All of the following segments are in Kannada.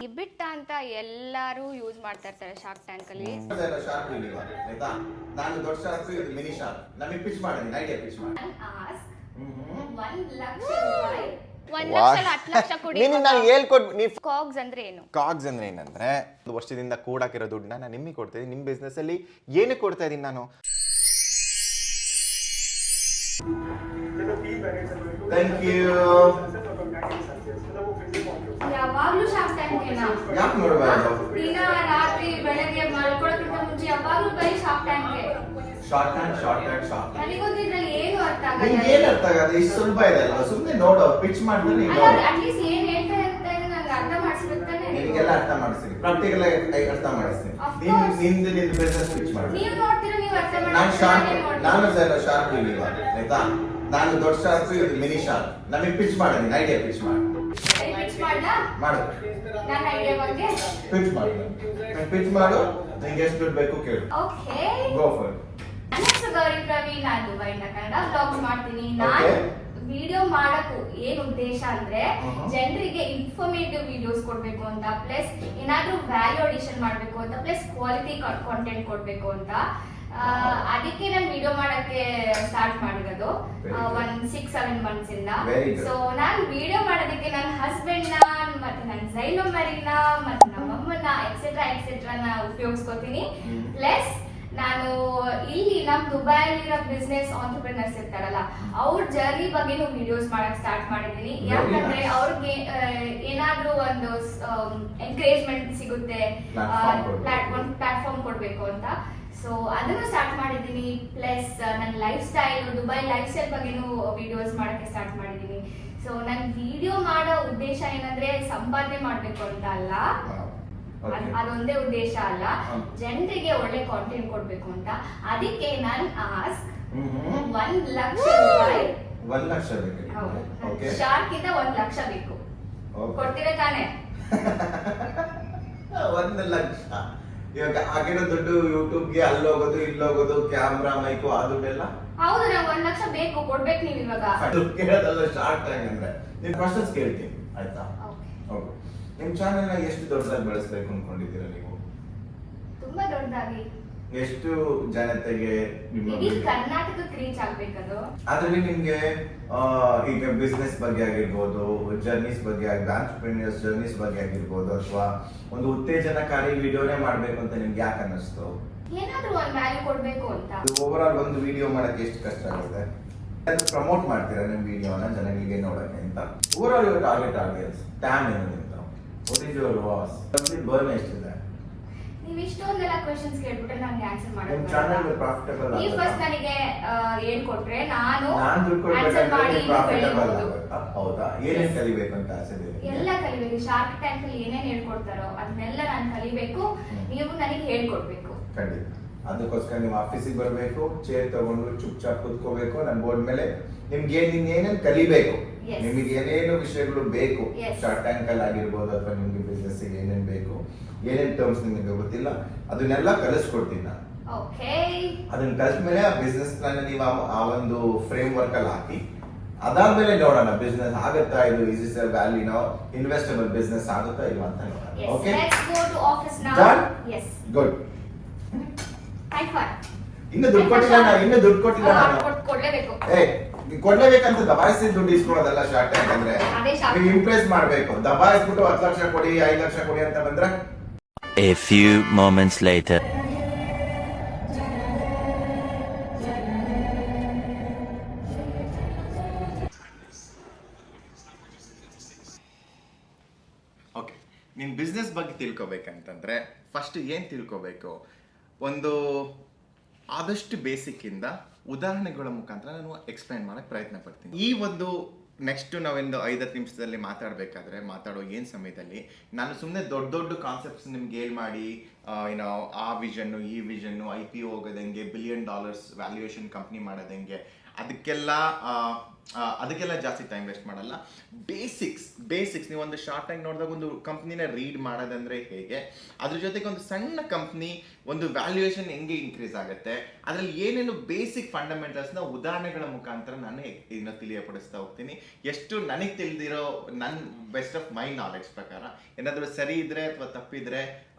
ಈ ಬಿಟ್ಟ ಅಂತ ಎಲ್ಲರೂ ಯೂಸ್ ಮಾಡ್ತಾ ಇರ್ತಾರೆ ಶಾರ್ಕ್ ಟ್ಯಾಂಕ್ ಅಲ್ಲಿ. ಶಾರ್ಕ್ ಇಲ್ವಾ ಆಯ್ತಾ? ನಾನು ದೊಡ್ಡ ಶಾರ್ಕ್, ಇದು ಮಿನಿ ಶಾರ್ಕ್. ನಮಗೆ ಪಿಚ್ ಮಾಡಿ, ಐಡಿಯಾ ಪಿಚ್ ಮಾಡಿ. 1 ಲಕ್ಷ ರೂಪಾಯಿ 1 ಲಕ್ಷ 10 ಲಕ್ಷ ಕೊಡಿ. ನಾನು ಹೇಳ್ಕೊಡ್ ಕಾಗ್ಸ್ ಅಂದ್ರೆ ಏನು? ಕಾಗ್ಸ್ ಅಂದ್ರೆ ಏನಂದ್ರೆ, ಒಂದು ವರ್ಷದಿಂದ ಕೂಡಾಕಿರೋ ದುಡ್ಡನ್ನ ನಾನು ನಿಮಗೆ ಕೊಡ್ತಾ ಇದ್ದೀನಿ. ನಿಮ್ಮ ಬಿಸ್ನೆಸ್ ಅಲ್ಲಿ ಏನಕ್ಕೆ ಕೊಡ್ತಾ ಇದ್ದೀನಿ ನಾನು? Thank you. ಯಾವಾಗ್ಲೂ ಶಾರ್ಕ್ ಟ್ಯಾಂಕ್ ಯಾಕೆ ನೋಡಬಾರ್ದು? ದಿನ ರಾತ್ರಿ ಬೆಳಗ್ಗೆ ಮಲ್ಕೊಳ್ಳೋಕ್ಕಿಂತ ಮುಂಚೆ ಯಾವಾಗ್ಲೂ ಬರೀ ಶಾರ್ಕ್ ಟ್ಯಾಂಕ್. ನನಗೊಂದಿದ್ರಲ್ಲಿ ಏನು ಅರ್ಥ ಆಗಲ್ಲ. ಏನು ಅರ್ಥ ಆಗಲ್ಲ? ಇಷ್ಟು ಸುಲಭ ಇದೆ ಅಲ್ಲ, ಸುಮ್ಮನೆ ನೋಡು, ಪಿಚ್ ಮಾಡಿದ್ರೆ ಅಟ್ಲೀಸ್ಟ್ ಏನ್ ಹೇಳ್ತಾ ಇರ್ತಾರೆ ನನಗೆ ಅರ್ಥ ಮಾಡಿಸ್ಬೇಕು ತಾನೆ. ನಿಮಗೆಲ್ಲ ಅರ್ಥ ಮಾಡಿಸ್ತೀನಿ, ಪ್ರಾಕ್ಟಿಕಲ್ ಆಗಿ ಅರ್ಥ ಮಾಡಿಸ್ತೀನಿ. ನಿಂದು ಬಿಸ್ನೆಸ್ ಪಿಚ್ ಮಾಡಿ. ನೀವು ನೋಡ್ತೀರಾ, ನೀವು ಅರ್ಥ ನಾನು ಶಾರ್ಕ್ ಇಲ್ವಾ ಆಯ್ತಾ? ನಾನು ದೊಡ್ಡ ಶಾರ್ಕ್, ಇದು ಮಿನಿ ಶಾರ್ಕ್. ನಮಗೆ ಪಿಚ್ ಮಾಡಿ, ಐಡಿಯಾ ಪಿಚ್ ಮಾಡಿ. ಮಾಡು, ನನ್ನ ಐಡಿಯಾ ಬಗ್ಗೆ ಪಿಚ್ ಮಾಡು. ಪಿಚ್ ಮಾಡು, ನಿಂಗೆ ಎಷ್ಟು ದುಡ್ಡು ಬೇಕು ಕೇಳು. Okay, go for. ನನ್ನ ಹೆಸರು ಗೌರಿ ಪ್ರವೀಣ್. ನಾನು ದುಬೈನ ಕನ್ನಡ ವ್ಲಾಗ್ಸ್ ಮಾಡ್ತೀನಿ. ನಾನು ವಿಡಿಯೋ ಮಾಡಕ್ಕೂ ಏನ್ ಉದ್ದೇಶ ಅಂದ್ರೆ, ಜನರಿಗೆ ಇನ್ಫಾರ್ಮೇಟಿವ್ ವಿಡಿಯೋಸ್ ಕೊಡ್ಬೇಕು ಅಂತ, ಪ್ಲಸ್ ಏನಾದ್ರೂ ವ್ಯಾಲ್ಯೂ ಅಡಿಷನ್ ಮಾಡ್ಬೇಕು ಅಂತ, ಪ್ಲಸ್ ಕ್ವಾಲಿಟಿ ಕಂಟೆಂಟ್ ಕೊಡ್ಬೇಕು ಅಂತ. ಅದಕ್ಕೆ ನಾನು ವಿಡಿಯೋ ಮಾಡಕ್ಕೆ ಸ್ಟಾರ್ಟ್ ಮಾಡಿರೋದು 6-7 ಮಂತ್ಸ್ ಇಂದ. ಸೊ ನಾನು ವಿಡಿಯೋ ಮಾಡೋದಕ್ಕೆ ನನ್ನ ಹಸ್ಬೆಂಡ್ ನ ಮತ್ತೆ ನನ್ನ ಝೈಲೋಮರಿನ ಮತ್ತೆ ನಮ್ಮ ಅಮ್ಮನ ಎಕ್ಸೆಟ್ರಾ ಉಪಯೋಗಿಸ್ಕೊತೀನಿ. ಪ್ಲಸ್ ನಾನು ಇಲ್ಲಿ ನಮ್ ದುಬೈಲಿರೋ ಬಿಸ್ನೆಸ್ ಆಂಟರ್ಪ್ರಿನರ್ಸ್ ಇರ್ತಾರಲ್ಲ, ಅವ್ರ ಜರ್ನಿ ಬಗ್ಗೆನೂ ವಿಡಿಯೋಸ್ ಮಾಡಕ್ ಸ್ಟಾರ್ಟ್ ಮಾಡಿದೀನಿ. ಯಾಕಂದ್ರೆ ಅವ್ರಿಗೆ ಏನಾದ್ರೂ ಒಂದು ಎನ್ಕರೇಜ್ಮೆಂಟ್ ಸಿಗುತ್ತೆ, ಪ್ಲಾಟ್ಫಾರ್ಮ್ ಕೊಡ್ಬೇಕು ಅಂತ. ಸೊ ಅದನ್ನು ಸ್ಟಾರ್ಟ್ ಮಾಡಿದ್ದೀನಿ. ಪ್ಲಸ್ ನನ್ನ life style, Dubai life style ಬಗ್ಗೆನೂ ವಿಡಿಯೋಸ್ ಮಾಡಕ್ಕೆ ಸ್ಟಾರ್ಟ್ ಮಾಡಿದ್ದೀನಿ. ಸೊ ನನ್ನ ವಿಡಿಯೋ ಮಾಡೋ ಉದ್ದೇಶ ಏನಂದ್ರೆ ಸಂಪಾದನೆ ಮಾಡ್ಬೇಕು ಅಂತ ಅಲ್ಲ, ಅದೊಂದೇ ಉದ್ದೇಶ ಅಲ್ಲ, ಜನರಿಗೆ ಒಳ್ಳೆ ಕಾಂಟೆಂಟ್ ಕೊಡ್ಬೇಕು ಅಂತ. ಅದಕ್ಕೆ ನಾನು ಆಸ್ಕ್ 1 ಲಕ್ಷ ರೂಪಾಯಿ. 1 ಲಕ್ಷ ಬೇಕು? ಶಾರ್ಕ್ ಇಂದ 1 ಲಕ್ಷ ಬೇಕು. ಕೊಡ್ತೀರಾ ತಾನೆ? 1 ಲಕ್ಷ. ಇವಾಗ ಆಗಿರೋ ದುಡ್ಡು ಯೂಟ್ಯೂಬ್ಗೆ ಅಲ್ಲೋಗೋದು ಇಲ್ಲೋಗೋದು, ಕ್ಯಾಮ್ರಾ ಮೈಕು ಆ ದುಡ್ಡೆಲ್ಲ ಹೌದು. ನಂಗೆ 1 ಲಕ್ಷ ಬೇಕು, ಕೊಡ್ಬೇಕು ನೀವು ಇವಾಗ. ಕೇಳೋದಲ್ಲ ಶಾರ್ಟ್ ಟೈಮ್ ಅಂದ್ರೆ. ನೀವು ಕ್ವಶನ್ಸ್ ಕೇಳ್ತೀನಿ ಆಯ್ತಾ? ಓಕೆ. ನಿಮ್ ಚಾನೆಲ್ ನ ಎಷ್ಟು ದೊಡ್ಡದಾಗಿ ಬೆಳೆಸಬೇಕು ಅನ್ಕೊಂಡಿದ್ದೀರಾ ನೀವು? ತುಂಬಾ ದೊಡ್ಡದಾಗಿ. ಎಷ್ಟು ಜನತೆಗೆ ಇಡೀ ಕರ್ನಾಟಕಕ್ಕೆ ರೀಚ್ ಆಗ್ಬೇಕದು. ಅದ್ರಲ್ಲಿ ನಿಮ್ಗೆ ಈಗ ಬಿಸ್ನೆಸ್ ಬಗ್ಗೆ ಆಗಿರ್ಬೋದು, ಜರ್ನೀಸ್ ಬಗ್ಗೆ, ಆಂಟ್ರಪ್ರಿನಿಯರ್ಸ್ ಜರ್ನೀಸ್ ಬಗ್ಗೆ ಆಗಿರ್ಬೋದು, ಅಥವಾ ಒಂದು ಉತ್ತೇಜನಕಾರಿ ವಿಡಿಯೋನೇ ಮಾಡ್ಬೇಕು ಅಂತ ನಿಮ್ಗೆ ಯಾಕೆ ಅನ್ನಿಸ್ತು? ಏನಾದ್ರೂ ಒಂದು ವ್ಯಾಲ್ಯೂ ಕೊಡ್ಬೇಕು ಅಂತ. ಓವರ್ ಆಲ್ ಒಂದು ವಿಡಿಯೋ ಮಾಡಕ್ಕೆ ಎಷ್ಟು ಕಷ್ಟ ಆಗುತ್ತೆ? ಪ್ರಮೋಟ್ ಮಾಡ್ತೀರಾ ನಿಮ್ ವಿಡಿಯೋನ ಜನಗಳಿಗೆ ನೋಡಕ್ಕೆ ಅಂತ? Overall target audience TAM ಏನು ನಿಮ್ದು? What is your was? Burn ಎಷ್ಟಿದೆ? ನೀವು ಇಷ್ಟೊಂದೆಲ್ಲ ಕ್ವೆಶ್ಚನ್ಸ್ ಕೇಳ್ಬಿಟ್ರೆ ನನಗೆ ಆನ್ಸರ್ ಮಾಡೋದು ಚಾನೆಲ್ ಪ್ರಾಫಿಟಬಲ್ ನೀವು ಫಸ್ಟ್ ನನಗೆ ಹೇಳ್ಕೊಟ್ರೆ ನಾನು ದುಡ್ಡು ಆನ್ಸರ್ ಮಾಡಿ ಪ್ರಾಫಿಟಬಲ್ ಹೌದಾ? ಏನೇನ್ ಕಲಿಬೇಕು ಅಂತ ಆಸೆ ಇದೆ? ಎಲ್ಲ ಕಲಿಬೇಕು. ಶಾರ್ಕ್ ಟ್ಯಾಂಕ್ ಅಲ್ಲಿ ಏನೇನ್ ಹೇಳ್ಕೊಡ್ತಾರೋ ಅದನ್ನೆಲ್ಲ ನಾನು ಕಲಿಬೇಕು, ನೀವು ನನಗೆ ಹೇಳ್ಕೊಡ್ಬೇಕು. ಖಂಡಿತ. ಅದಕ್ಕೋಸ್ಕರ ನೀವು ಆಫೀಸಿಗೆ ಬರಬೇಕು, ಚೇರ್ ತಗೊಂಡು ಚುಪ್ ಕುತ್ಕೋಬೇಕು. ನನ್ನ ಬೋರ್ಡ್ ಮೇಲೆ ನಿಮ್ಗೆ ಏನೇನು ಕಲಿಬೇಕು, ನಿಮಗೆ ಏನೇನು ವಿಷಯಗಳು ಬೇಕು, ಶಾರ್ಕ್ ಟ್ಯಾಂಕ್ ಅಲ್ಲಿ ಆಗಿರ್ಬೋದು ಅಥವಾ ನಿಮ್ಗೆ ಬಿಸ್ನೆಸ್ ಏನೇನ್ ಬೇಕು, ಏನೇನ್ ಟರ್ಮ್ಸ್ ನಿಮಗೆ ಗೊತ್ತಿಲ್ಲ, ಅದನ್ನೆಲ್ಲ ಕಲಿಸ್ಕೊಡ್ತೀನಿ ನಾನು. ಅದನ್ನ ಕಲಿಸ್ಮೇಲೆ ಆ ಬಿಸ್ನೆಸ್ ಪ್ಲಾನ್ ನೀವು ಆ ಒಂದು ಫ್ರೇಮ್ ವರ್ಕ್ ಅಲ್ಲಿ ಹಾಕಿ, ಅದಾದ್ಮೇಲೆ ನೋಡೋಣ ಬಿಸ್ನೆಸ್ ಆಗುತ್ತಾ, ಇದು is is value investable business ಆಗುತ್ತಾ ಇಲ್ಲ ಅಂತ ನೋಡೋಣ. Okay, good. ಇನ್ನು ದುಡ್ಡು ಕೊಟ್ಟಿಲ್ಲ ನಾನು. ಕೊಡ್ಲೇಬೇಕಂತ ದಬಾಯಿಸಿ ದುಡ್ಡು ಇಸ್ಕೊಳೋದಲ್ಲ ಶಾರ್ಟ್ ಟ್ಯಾಂಕ್ ಅಂದ್ರೆ. ನೀವು ಇಂಪ್ರೆಸ್ ಮಾಡ್ಬೇಕು. ದಬಾಯಿಸ್ಬಿಟ್ಟು 10 ಲಕ್ಷ ಕೊಡಿ 5 ಲಕ್ಷ ಕೊಡಿ ಅಂತ ಬಂದ್ರೆ A few moments later. Okay, ನಿನ್ ಬಿಸ್ನೆಸ್ ಬಗ್ಗೆ ತಿಳ್ಕೊಬೇಕಂತಂದ್ರೆ ಫಸ್ಟ್ ಏನ್ ತಿಳ್ಕೊಬೇಕು? ಒಂದು ಆದಷ್ಟು ಬೇಸಿಕ್ ಇಂದ ಉದಾಹರಣೆಗಳ ಮುಖಾಂತರ ನಾನು ಎಕ್ಸ್ಪ್ಲೈನ್ ಮಾಡಕ್ ಪ್ರಯತ್ನ ಪಡ್ತೀನಿ. ಈ ಒಂದು ನೆಕ್ಸ್ಟ್ ನಾವೊಂದು 5-10 ನಿಮಿಷದಲ್ಲಿ ಮಾತಾಡೋ ಏನು ಸಮಯದಲ್ಲಿ ನಾನು ಸುಮ್ಮನೆ ದೊಡ್ಡ ಕಾನ್ಸೆಪ್ಟ್ಸ್ ನಿಮ್ಗೆ ಹೇಳಿ ಮಾಡಿ ಏನೋ ಆ ವಿಷನ್ನು ಈ ವಿಷನ್ನು IPO ಹೋಗೋದಂಗೆ $1 ಬಿಲಿಯನ್ ವ್ಯಾಲ್ಯೂಯೇಷನ್ ಕಂಪ್ನಿ ಮಾಡೋದಂಗೆ ಅದಕ್ಕೆಲ್ಲ ಅದಕ್ಕೆಲ್ಲ ಜಾಸ್ತಿ ಟೈಮ್ ವೇಸ್ಟ್ ಮಾಡಲ್ಲ. ಬೇಸಿಕ್ಸ್ ನೀವು ಒಂದು ಶಾರ್ಟ್ ಆಗಿ ನೋಡಿದಾಗ ಒಂದು ಕಂಪ್ನಿನ ರೀಡ್ ಮಾಡೋದಂದ್ರೆ ಹೇಗೆ, ಅದ್ರ ಜೊತೆಗೆ ಒಂದು ಸಣ್ಣ ಕಂಪ್ನಿ ಒಂದು ವ್ಯಾಲ್ಯೂಯೇಷನ್ ಹೆಂಗೆ ಇನ್ಕ್ರೀಸ್ ಆಗುತ್ತೆ, ಅದರಲ್ಲಿ ಏನೇನು ಬೇಸಿಕ್ ಫಂಡಮೆಂಟಲ್ಸ್ನ ಉದಾಹರಣೆಗಳ ಮುಖಾಂತರ ನಾನು ಇದನ್ನ ತಿಳಿಯಪಡಿಸ್ತಾ ಹೋಗ್ತೀನಿ. ಎಷ್ಟು ನನಗೆ ತಿಳಿದಿರೋ ನನ್ನ ಬೆಸ್ಟ್ ಆಫ್ ಮೈ ನಾಲೆಡ್ಜ್ ಪ್ರಕಾರ. ಏನಾದರೂ ಸರಿ ಇದ್ರೆ ಅಥವಾ ತಪ್ಪಿದ್ರೆ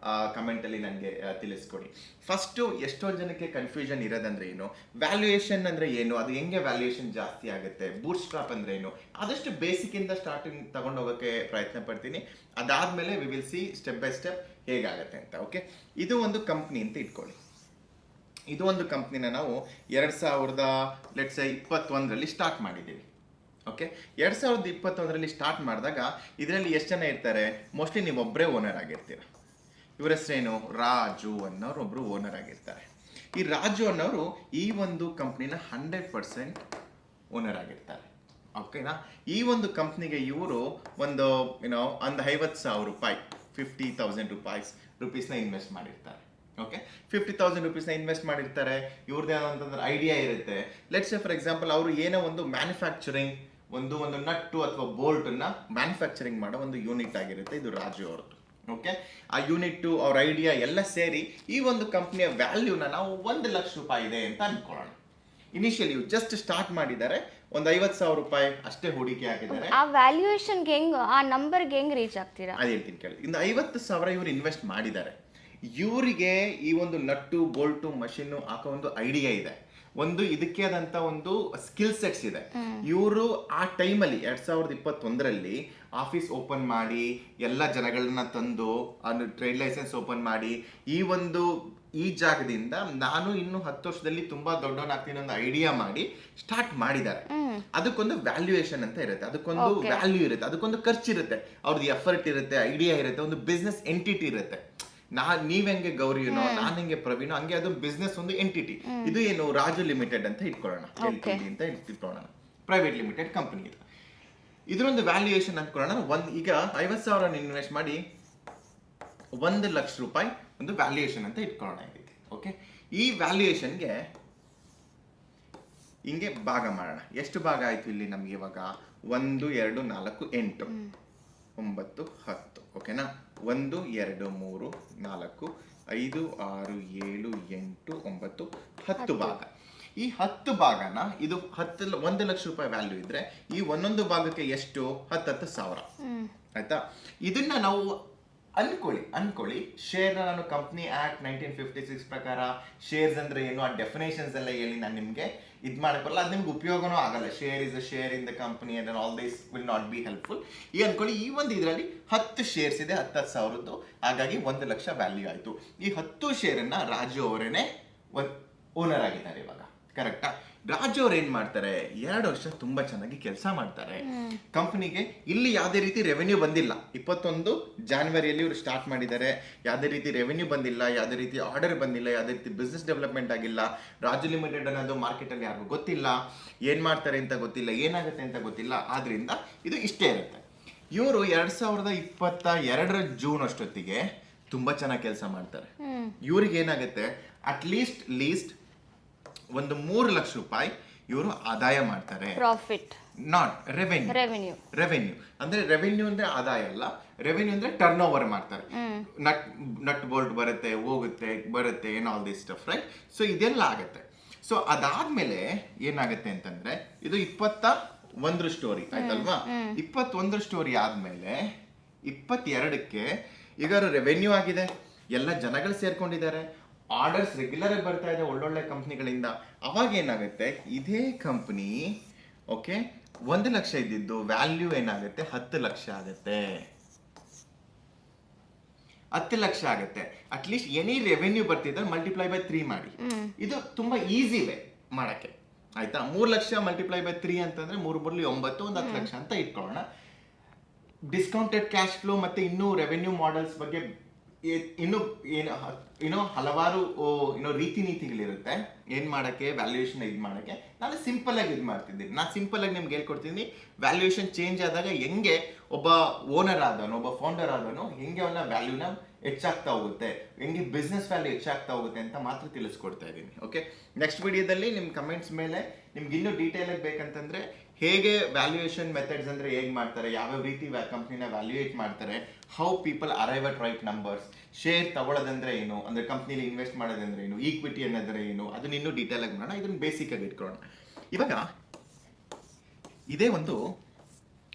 ಕಮೆಂಟಲ್ಲಿ ನನಗೆ ತಿಳಿಸ್ಕೊಡಿ. ಫಸ್ಟು ಎಷ್ಟೊಂದು ಜನಕ್ಕೆ ಕನ್ಫ್ಯೂಷನ್ ಇರೋದಂದ್ರೆ ಏನು, ವ್ಯಾಲ್ಯೂಯೇಷನ್ ಅಂದರೆ ಏನು, ಅದು ಹೆಂಗೆ ವ್ಯಾಲ್ಯೂಯೇಷನ್ ಜಾಸ್ತಿ ಆಗುತ್ತೆ, ಬೂಟ್ ಸ್ಟ್ರಾಪ್ ಅಂದರೆ ಏನು, ಆದಷ್ಟು ಬೇಸಿಕ್ಕಿಂದ ಸ್ಟಾರ್ಟಿಂಗ್ ತಗೊಂಡು ಹೋಗೋಕ್ಕೆ ಪ್ರಯತ್ನ ಪಡ್ತೀನಿ. ಅದಾದಮೇಲೆ we will see step by step ಹೇಗಾಗುತ್ತೆ ಅಂತ. ಓಕೆ, ಇದು ಒಂದು ಕಂಪ್ನಿ ಅಂತ ಇಟ್ಕೊಳ್ಳಿ. ಇದು ಒಂದು ಕಂಪ್ನಿನ ನಾವು 2021ರಲ್ಲಿ ಸ್ಟಾರ್ಟ್ ಮಾಡಿದ್ದೀವಿ. ಓಕೆ, 2021ರಲ್ಲಿ ಸ್ಟಾರ್ಟ್ ಮಾಡಿದಾಗ ಇದರಲ್ಲಿ ಎಷ್ಟು ಜನ ಇರ್ತಾರೆ, ಮೋಸ್ಟ್ಲಿ ನೀವು ಒಬ್ಬರೇ ಓನರ್ ಆಗಿರ್ತೀರ. ಇವರ ಹೆಸರೇನು, ರಾಜು ಅನ್ನೋರು ಒಬ್ಬರು ಓನರ್ ಆಗಿರ್ತಾರೆ. ಈ ರಾಜು ಅನ್ನೋರು ಈ ಒಂದು ಕಂಪ್ನಿನ 100% ಓನರ್ ಆಗಿರ್ತಾರೆ. ಓಕೆನಾ, ಈ ಒಂದು ಕಂಪ್ನಿಗೆ ಇವರು ಒಂದು ಒಂದು 50,000 ರೂಪಾಯಿ 50,000 ರುಪೀಸ್ನ ಇನ್ವೆಸ್ಟ್ ಮಾಡಿರ್ತಾರೆ. ಓಕೆ, 50,000 ರುಪೀಸ್ನ ಇನ್ವೆಸ್ಟ್ ಮಾಡಿರ್ತಾರೆ. ಇವ್ರದ್ದು ಏನಂತಂದ್ರೆ ಐಡಿಯಾ ಇರುತ್ತೆ. ಲೆಟ್ಸ್ ಸೇ ಫಾರ್ ಎಕ್ಸಾಂಪಲ್ ಅವರು ಏನೋ ಒಂದು ಮ್ಯಾನುಫ್ಯಾಕ್ಚರಿಂಗ್ ಒಂದು ನಟ್ಟು ಅಥವಾ ಬೋಲ್ಟನ್ನ ಮ್ಯಾನುಫ್ಯಾಕ್ಚರಿಂಗ್ ಮಾಡೋ ಒಂದು ಯೂನಿಟ್ ಆಗಿರುತ್ತೆ ಇದು ರಾಜು ಅವ್ರದ್ದು. ಓಕೆ, ಆ ಯೂನಿಟ್ಟು ಅವ್ರ ಐಡಿಯಾ ಎಲ್ಲ ಸೇರಿ ಈ ಒಂದು ಕಂಪ್ನಿಯ ವ್ಯಾಲ್ಯೂನ ನಾವು 1 ಲಕ್ಷ ರೂಪಾಯಿ ಇದೆ ಅಂತ ಅನ್ಕೊಳ್ಳೋಣ. ಇನಿಷಿಯಲಿ ಜಸ್ಟ್ ಸ್ಟಾರ್ಟ್ ಮಾಡಿದ್ದಾರೆ, ಒಂದು 50,000 ರೂಪಾಯಿ ಅಷ್ಟೇ ಹೂಡಿಕೆ ಹಾಕಿದ್ದಾರೆ. ಆ ವ್ಯಾಲ್ಯೂಯೇಷನ್ಗೆ ಹೆಂಗ್, ಆ ನಂಬರ್ಗೆ ಹೆಂಗ್ ರೀಚ್ ಆಗ್ತೀರಾ? ಅದೇ ಹೇಳ್ತೀನಿ ಕೇಳಿ. ಇನ್ನು 50,000 ಇವ್ರು ಇನ್ವೆಸ್ಟ್ ಮಾಡಿದ್ದಾರೆ. ಇವರಿಗೆ ಈ ಒಂದು ನಟ್ಟು ಬೋಲ್ಟು ಮಷೀನು ಹಾಕೋ ಒಂದು ಐಡಿಯಾ ಇದೆ, ಒಂದು ಇದಕ್ಕೆ ಆದಂತ ಒಂದು ಸ್ಕಿಲ್ ಸೆಟ್ಸ್ ಇದೆ. ಇವರು ಆ ಟೈಮಲ್ಲಿ 2021ರಲ್ಲಿ ಆಫೀಸ್ ಓಪನ್ ಮಾಡಿ ಎಲ್ಲ ಜನಗಳನ್ನ ತಂದು ಟ್ರೇಡ್ ಲೈಸೆನ್ಸ್ ಓಪನ್ ಮಾಡಿ ಈ ಜಾಗದಿಂದ ನಾನು ಇನ್ನು 10 ವರ್ಷದಲ್ಲಿ ತುಂಬಾ ದೊಡ್ಡವನಾಗ್ತೀನಿ ಒಂದು ಐಡಿಯಾ ಮಾಡಿ ಸ್ಟಾರ್ಟ್ ಮಾಡಿದ್ದಾರೆ. ಅದಕ್ಕೊಂದು ವ್ಯಾಲ್ಯೂಯೇಷನ್ ಅಂತ ಇರುತ್ತೆ, ಅದಕ್ಕೊಂದು ವ್ಯಾಲ್ಯೂ ಇರುತ್ತೆ, ಅದಕ್ಕೊಂದು ಖರ್ಚಿರುತ್ತೆ, ಅವ್ರದ್ದು ಎಫರ್ಟ್ ಇರುತ್ತೆ, ಐಡಿಯಾ ಇರುತ್ತೆ, ಒಂದು ಬಿಸ್ನೆಸ್ ಎಂಟಿಟಿ ಇರುತ್ತೆ. ನೀವ್ ಹೆಂಗೆ ಗೌರಿನೋ, ನಾನು ಹೆಂಗೆ ಪ್ರವೀಣೋ, ಹಂಗೆ ಅದು ಬಿಸ್ನೆಸ್ ಒಂದು ಎಂಟಿಟಿ. ಇದು ಏನು, ರಾಜು ಲಿಮಿಟೆಡ್ ಅಂತ ಇಟ್ಕೊಳ್ಳೋಣ, ಅಂತ ಇಟ್ಕೊಳ್ಳೋಣ, ಪ್ರೈವೇಟ್ ಲಿಮಿಟೆಡ್ ಕಂಪನಿ ಇದು. ಇದರೊಂದು ವ್ಯಾಲ್ಯೂಯೇಷನ್ ಅನ್ಕೊಳ್ಳೋಣ. ಈಗ 50,000 ಇನ್ವೆಸ್ಟ್ ಮಾಡಿ 1 ಲಕ್ಷ ರೂಪಾಯಿ ಒಂದು ವ್ಯಾಲ್ಯೂಯೇಷನ್ ಅಂತ ಇಟ್ಕೊಳ್ಳೋಣ ಇದಕ್ಕೆ. ಓಕೆ, ಈ ವ್ಯಾಲ್ಯೂಯೇಷನ್ಗೆ ಹಿಂಗೆ ಭಾಗ ಮಾಡೋಣ. ಎಷ್ಟು ಭಾಗ ಆಯ್ತು ಇಲ್ಲಿ ನಮ್ಗೆ ಇವಾಗ? 1, 2, 4, 8, 9, 10. ಓಕೆನಾ, 1, 2, 3, 4, 5, 6, 7, 8, 9, 10 ಭಾಗ. ಈ 10 ಭಾಗನ ಇದು 1 ಲಕ್ಷ ರೂಪಾಯಿ ವ್ಯಾಲ್ಯೂ ಇದ್ರೆ ಈ ಒಂದೊಂದು ಭಾಗಕ್ಕೆ ಎಷ್ಟು, 10,000. ಆಯ್ತಾ? ಇದನ್ನ ನಾವು ಅನ್ಕೊಳ್ಳಿ ಶೇರ್. ನಾನು ಕಂಪ್ನಿ ಆಕ್ಟ್ 1956 ಪ್ರಕಾರ ಶೇರ್ಸ್ ಅಂದ್ರೆ ಏನು, ಆ ಡೆಫಿನೇಷನ್ಸ್ ಎಲ್ಲ ಹೇಳಿ ನಾನು ನಿಮ್ಗೆ ಮಾಡಕ್ ಬರಲ್ಲ, ಅದು ನಿಮ್ಗೆ ಉಪಯೋಗನೂ ಆಗಲ್ಲ. Share is a share in the company and all this will not be helpful. ಈ ಅನ್ಕೊಳ್ಳಿ, ಈ ಒಂದು ಇದರಲ್ಲಿ 10 ಶೇರ್ಸ್ ಇದೆ, 10,000, ಹಾಗಾಗಿ 1 ಲಕ್ಷ ವ್ಯಾಲ್ಯೂ ಆಯ್ತು. ಈ 10 ಶೇರನ್ನ ರಾಜು ಅವರೇನೆ ಓನರ್ ಆಗಿದ್ದಾರೆ ಇವಾಗ. ಕರೆಕ್ಟಾ? ರಾಜು ಅವ್ರು ಏನ್ ಮಾಡ್ತಾರೆ, 2 ವರ್ಷ ತುಂಬಾ ಚೆನ್ನಾಗಿ ಕೆಲಸ ಮಾಡ್ತಾರೆ. ಕಂಪನಿಗೆ ಇಲ್ಲಿ ಯಾವುದೇ ರೀತಿ ರೆವೆನ್ಯೂ ಬಂದಿಲ್ಲ. 21 ಜಾನ್ವರಿಯಲ್ಲಿ ಇವರು ಸ್ಟಾರ್ಟ್ ಮಾಡಿದ್ದಾರೆ. ಯಾವುದೇ ರೀತಿ ರೆವೆನ್ಯೂ ಬಂದಿಲ್ಲ, ಯಾವುದೇ ರೀತಿ ಆರ್ಡರ್ ಬಂದಿಲ್ಲ, ಯಾವುದೇ ರೀತಿ ಬಿಸ್ನೆಸ್ ಡೆವಲಪ್ಮೆಂಟ್ ಆಗಿಲ್ಲ. ರಾಜು ಲಿಮಿಟೆಡ್ ಅನ್ನೋದು ಮಾರ್ಕೆಟಲ್ಲಿ ಯಾರಿಗೂ ಗೊತ್ತಿಲ್ಲ, ಏನ್ ಮಾಡ್ತಾರೆ ಅಂತ ಗೊತ್ತಿಲ್ಲ, ಏನಾಗುತ್ತೆ ಅಂತ ಗೊತ್ತಿಲ್ಲ. ಆದ್ರಿಂದ ಇದು ಇಷ್ಟೇ ಇರುತ್ತೆ. ಇವರು 2022 ಜೂನ್ ಅಷ್ಟೊತ್ತಿಗೆ ತುಂಬಾ ಚೆನ್ನಾಗಿ ಕೆಲಸ ಮಾಡ್ತಾರೆ. ಇವ್ರಿಗೆ ಏನಾಗುತ್ತೆ, ಲೀಸ್ಟ್ ಒಂದು 3 ಲಕ್ಷ ರೂಪಾಯಿ ಇವರು ಆದಾಯ ಮಾಡ್ತಾರೆ. Profit, not revenue. ಅಂದ್ರೆ ರೆವೆನ್ಯೂ ಅಂದ್ರೆ ಆದಾಯ ಅಲ್ಲ, ರೆವೆನ್ಯೂ ಅಂದ್ರೆ ಟರ್ನ್ ಓವರ್ ಮಾಡ್ತಾರೆ. ನಟ್ ಬೋಲ್ಟ್ ಬರುತ್ತೆ, ಹೋಗುತ್ತೆ, ಬರುತ್ತೆ, ಏನ್ all this stuff, right? So ಇದೆಲ್ಲ ಆಗುತ್ತೆ. ಸೊ ಅದಾದ್ಮೇಲೆ ಏನಾಗುತ್ತೆ ಅಂತಂದ್ರೆ ಇದು 21 ಸ್ಟೋರಿ ಆಯ್ತಲ್ವಾ? 21 ಸ್ಟೋರಿ ಆದ್ಮೇಲೆ 22ಕ್ಕೆ ಈಗ ರೆವೆನ್ಯೂ ಆಗಿದೆ, ಎಲ್ಲ ಜನಗಳು ಸೇರ್ಕೊಂಡಿದ್ದಾರೆ, ಆರ್ಡರ್ಸ್ ರೆಗ್ಯುಲರ್ ಆಗಿ ಬರ್ತಾ ಇದೆ ಒಳ್ಳೊಳ್ಳೆ ಕಂಪ್ನಿಗಳಿಂದ. ಅವಾಗ ಏನಾಗುತ್ತೆ, ಇದೇ ಕಂಪ್ನಿ ಓಕೆ 1 ಲಕ್ಷ ಇದ್ದಿದ್ದು ವ್ಯಾಲ್ಯೂ ಏನಾಗುತ್ತೆ, 10 ಲಕ್ಷ ಆಗುತ್ತೆ. 10 ಲಕ್ಷ ಆಗುತ್ತೆ. ಅಟ್ಲೀಸ್ಟ್ ಎನಿ ರೆವೆನ್ಯೂ ಬರ್ತಿದ್ರೆ ಮಲ್ಟಿಪ್ಲೈ ಬೈ 3 ಮಾಡಿ. ಇದು ತುಂಬಾ ಈಸಿ ವೇ ಮಾಡಕ್ಕೆ. ಆಯ್ತಾ? 3 ಲಕ್ಷ ಮಲ್ಟಿಪ್ಲೈ ಬೈ 3 ಅಂತಂದ್ರೆ 3 ಬರಲಿ 9, ಒಂದು 10 ಲಕ್ಷ ಅಂತ ಇಟ್ಕೊಳ್ಳೋಣ. ಡಿಸ್ಕೌಂಟೆಡ್ ಕ್ಯಾಶ್ ಫ್ಲೋ ಮತ್ತೆ ಇನ್ನೂ ರೆವೆನ್ಯೂ ಮಾಡೆಲ್ಸ್ ಬಗ್ಗೆ ಇನ್ನು ಹಲವಾರು ರೀತಿ ನೀತಿಗಳಿರುತ್ತೆ ಏನ್ ಮಾಡಕ್ಕೆ, ವ್ಯಾಲ್ಯೂಯೇಷನ್ ಇದು ಮಾಡಕ್ಕೆ. ನಾನು ಸಿಂಪಲ್ ಆಗಿ ಇದು ಮಾಡ್ತಿದ್ದೀನಿ. ನಾನು ಸಿಂಪಲ್ ಆಗಿ ನಿಮ್ಗೆ ಹೇಳ್ಕೊಡ್ತೀನಿ. ವ್ಯಾಲ್ಯೂಯೇಷನ್ ಚೇಂಜ್ ಆದಾಗ ಹೆಂಗೆ ಒಬ್ಬ ಓನರ್ ಆದವನು, ಒಬ್ಬ ಫೌಂಡರ್ ಆದವನು ಹೆಂಗೆ ಅವನ ವ್ಯಾಲ್ಯೂನ ಹೆಚ್ಚಾಗ್ತಾ ಹೋಗುತ್ತೆ, ಹೆಂಗೆ ಬಿಸ್ನೆಸ್ ವ್ಯಾಲ್ಯೂ ಹೆಚ್ಚಾಗ್ತಾ ಹೋಗುತ್ತೆ ಅಂತ ಮಾತ್ರ ತಿಳಿಸ್ಕೊಡ್ತಾ ಇದ್ದೀನಿ. ಓಕೆ, ನೆಕ್ಸ್ಟ್ ವಿಡಿಯೋದಲ್ಲಿ ನಿಮ್ಮ ಕಮೆಂಟ್ಸ್ ಮೇಲೆ ನಿಮ್ಗೆ ಇನ್ನೂ ಡೀಟೇಲ್ ಆಗಿ ಬೇಕಂತಂದ್ರೆ ಹೇಗೆ ವ್ಯಾಲ್ಯೂಯೇಷನ್ ಮೆಥಡ್ಸ್ ಅಂದ್ರೆ ಹೇಗೆ ಮಾಡ್ತಾರೆ, ಯಾವ್ಯಾವ ರೀತಿ ಕಂಪ್ನಿನ ವ್ಯಾಲ್ಯೂಯೇಟ್ ಮಾಡ್ತಾರೆ, how people arrive at right numbers, share ತಗೊಳ್ಳೋದಂದ್ರೆ ಏನು, ಅಂದ್ರೆ ಕಂಪ್ನಿಲಿ ಇನ್ವೆಸ್ಟ್ ಮಾಡೋದಂದ್ರೆ ಏನು, ಈಕ್ವಿಟಿ ಅನ್ನೋದ್ರೆ ಏನು, ಅದನ್ನ ಇನ್ನೂ ಡೀಟೇಲ್ ಆಗಿ ಮಾಡೋಣ. ಇದನ್ನ ಬೇಸಿಕ್ ಆಗಿ ಇಟ್ಕೊಳ್ಳೋಣ. ಇವಾಗ ಇದೇ ಒಂದು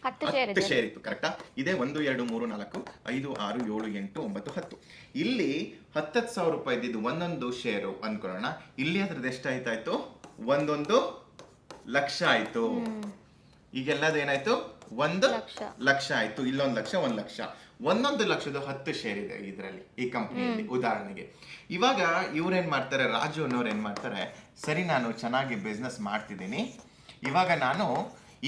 10 ಶೇರ್ ಇತ್ತು, ಕರೆಕ್ಟಾ? ಇದೇ 1 2 3 4 5 6 7 8 9 10. ಇಲ್ಲಿ 10,000 ರೂಪಾಯಿ ಇದ್ದಿದ್ದು ಒಂದೊಂದು ಶೇರು ಅನ್ಕೊಳ್ಳೋಣ. ಇಲ್ಲಿ ಅದ್ರದ್ದು ಎಷ್ಟಾಯ್ತಾಯ್ತು? 1 ಲಕ್ಷ ಆಯ್ತು. ಈಗೆಲ್ಲದ ಏನಾಯ್ತು? 1 ಲಕ್ಷ ಆಯ್ತು. ಇಲ್ಲೊಂದು ಲಕ್ಷ, 1 ಲಕ್ಷ. 1 ಲಕ್ಷದ 10 ಶೇರ್ ಇದೆ ಇದರಲ್ಲಿ, ಈ ಕಂಪ್ನಿಯಲ್ಲಿ ಉದಾಹರಣೆಗೆ. ಇವಾಗ ಇವ್ರೇನ್ ಮಾಡ್ತಾರೆ, ರಾಜು ಅನ್ನೋರು ಏನ್ ಮಾಡ್ತಾರೆ, ಸರಿ ನಾನು ಚೆನ್ನಾಗಿ ಬಿಸ್ನೆಸ್ ಮಾಡ್ತಿದ್ದೀನಿ, ಇವಾಗ ನಾನು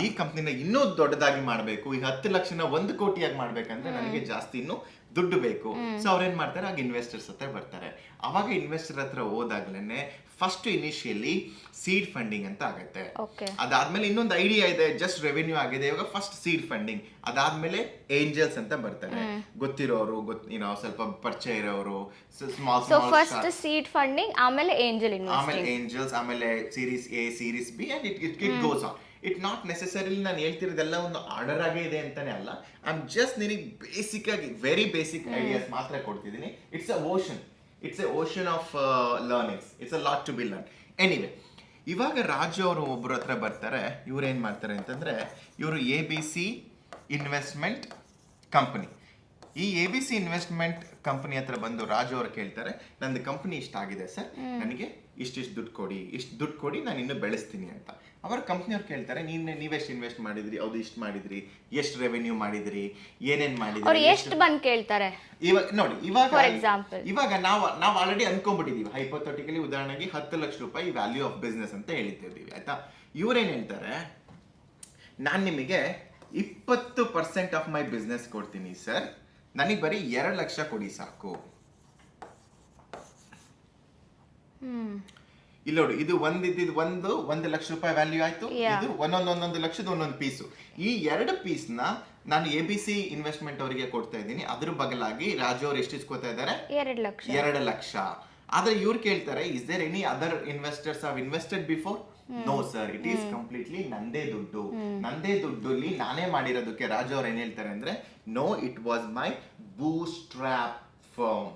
ಈ ಕಂಪ್ನಿನ ಇನ್ನೂ ದೊಡ್ಡದಾಗಿ ಮಾಡಬೇಕು, ಈ 10 ಲಕ್ಷನ 1 ಕೋಟಿಯಾಗಿ ಮಾಡ್ಬೇಕಂದ್ರೆ ನನಗೆ ಜಾಸ್ತಿ ಇನ್ನೂ ದುಡ್ಡು ಬೇಕು. ಸೊ ಅವ್ರೇನ್ ಮಾಡ್ತಾರೆ, ಆಗ ಇನ್ವೆಸ್ಟರ್ಸ್ ಹತ್ರ ಬರ್ತಾರೆ. ಅವಾಗ ಇನ್ವೆಸ್ಟರ್ ಹತ್ರ ಹೋದಾಗ್ಲೇನೆ ಫಸ್ಟ್ ಇನಿಷಿಯಲಿ ಸೀಡ್ ಫಂಡಿಂಗ್ ಅಂತ ಆಗುತ್ತೆ. ಅದಾದ್ಮೇಲೆ ಇನ್ನೊಂದು ಐಡಿಯಾ ಇದೆ, ಜಸ್ಟ್ ರೆವೆನ್ಯೂ ಆಗಿದೆ, ಇವಾಗ ಫಸ್ಟ್ ಸೀಡ್ ಫಂಡಿಂಗ್. ಅದಾದ್ಮೇಲೆ ಏಂಜಲ್ಸ್ ಅಂತ ಬರ್ತಾರೆ, ಗೊತ್ತಿರೋರು, ಸ್ವಲ್ಪ ಪರಿಚಯ ಇರೋರು, ಫಸ್ಟ್ ಸೀಡ್ ಫಂಡಿಂಗ್, ಆಮೇಲೆ ಏಂಜಲ್ಸ್, ಆಮೇಲೆ series A, series B, and it goes on. It not necessarily ನಾನು ಹೇಳ್ತಿರೋದೆಲ್ಲ ಒಂದು ಆರ್ಡರ್ ಆಗೇ ಇದೆ ಅಂತಾನೆ ಅಲ್ಲ. ಐ ಆಮ್ ಜಸ್ಟ್ ನಿನಗೆ ಬೇಸಿಕ್ ಆಗಿ ವೆರಿ ಬೇಸಿಕ್ ಐಡಿಯಾಸ್ ಮಾತ್ರ ಕೊಡ್ತಿದ್ದೀನಿ. It's a ocean of learnings. It's a lot to be learn. Anyway, ಇವಾಗ ರಾಜು ಅವರು ಒಬ್ಬರ ಹತ್ರ ಬರ್ತಾರೆ. ಇವ್ರು ಏನ್ ಮಾಡ್ತಾರೆ ಅಂತಂದ್ರೆ, ಇವರು ABC ಇನ್ವೆಸ್ಟ್ಮೆಂಟ್ ಕಂಪನಿ. ಈ ABC ಇನ್ವೆಸ್ಟ್ಮೆಂಟ್ ಕಂಪನಿ ಹತ್ರ ಬಂದು ರಾಜು ಅವರು ಕೇಳ್ತಾರೆ, ನಂದು ಕಂಪನಿ ಇಷ್ಟ ಆಗಿದೆ ಸರ್, ನನಗೆ ಇಷ್ಟಿಷ್ಟು ದುಡ್ಡು ಕೊಡಿ, ನಾನು ಇನ್ನೂ ಬೆಳೆಸ್ತೀನಿ ಅಂತ. ಅವರ ಕಂಪ್ನಿಯವ್ರು ಕೇಳ್ತಾರೆ, ನೀವೆಷ್ಟು ಇನ್ವೆಸ್ಟ್ ಮಾಡಿದ್ರಿ, ಹೌದು ಇಷ್ಟು ಮಾಡಿದ್ರಿ, ಎಷ್ಟು ರೆವೆನ್ಯೂ ಮಾಡಿದ್ರಿ, ಏನೇನ್ ಮಾಡಿದ್ರಿ, ಎಷ್ಟು ಬಂದು ಕೇಳ್ತಾರೆ. ಇವಾಗ ನೋಡಿ, ಇವಾಗ ನಾವು ಆಲ್ರೆಡಿ ಅನ್ಕೊಂಡ್ಬಿಟ್ಟಿದೀವಿ, ಹೈಪೋಥೆಟಿಕಲಿ ಉದಾಹರಣೆಗೆ 10 ಲಕ್ಷ ರೂಪಾಯಿ ವ್ಯಾಲ್ಯೂ ಆಫ್ ಬಿಸ್ನೆಸ್ ಅಂತ ಹೇಳ್ತಿದ್ದೀವಿ, ಆಯ್ತಾ? ಇವ್ರೇನ್ ಹೇಳ್ತಾರೆ, ನಾನ್ ನಿಮಗೆ 20% ಆಫ್ ಮೈ ಬಿಸ್ನೆಸ್ ಕೊಡ್ತೀನಿ ಸರ್, ನನಗೆ ಬರೀ 2 ಲಕ್ಷ ಕೊಡಿ ಸಾಕು. ಇಲ್ಲಿ ನೋಡಿ, ಇದು ಒಂದು ಲಕ್ಷ ರೂಪಾಯಿ ವ್ಯಾಲ್ಯೂ ಆಯ್ತು. ಇದು ಒಂದೊಂದು ಲಕ್ಷದ ಒಂದೊಂದು ಪೀಸು. ಈ 2 ಪೀಸ್ನ ನಾನು ABC ಇನ್ವೆಸ್ಟ್ಮೆಂಟ್ ಅವರಿಗೆ ಕೊಡ್ತಾ ಇದ್ದೀನಿ. ಅದ್ರ ಬದಲಾಗಿ ರಾಜು ಅವ್ರು ಎಷ್ಟು ಇಸ್ಕೊತಾ ಇದ್ದಾರೆ? 2 ಲಕ್ಷ. ಆದ್ರೆ ಇವ್ರು ಕೇಳ್ತಾರೆ, is there any other investors have invested before? No sir, it is completely ನಂದೇ ದುಡ್ಡು ನಾನೇ ಮಾಡಿರೋದಕ್ಕೆ. ರಾಜು ಅವ್ರು ಏನ್ ಹೇಳ್ತಾರೆ ಅಂದ್ರೆ, no, it was my bootstrap firm.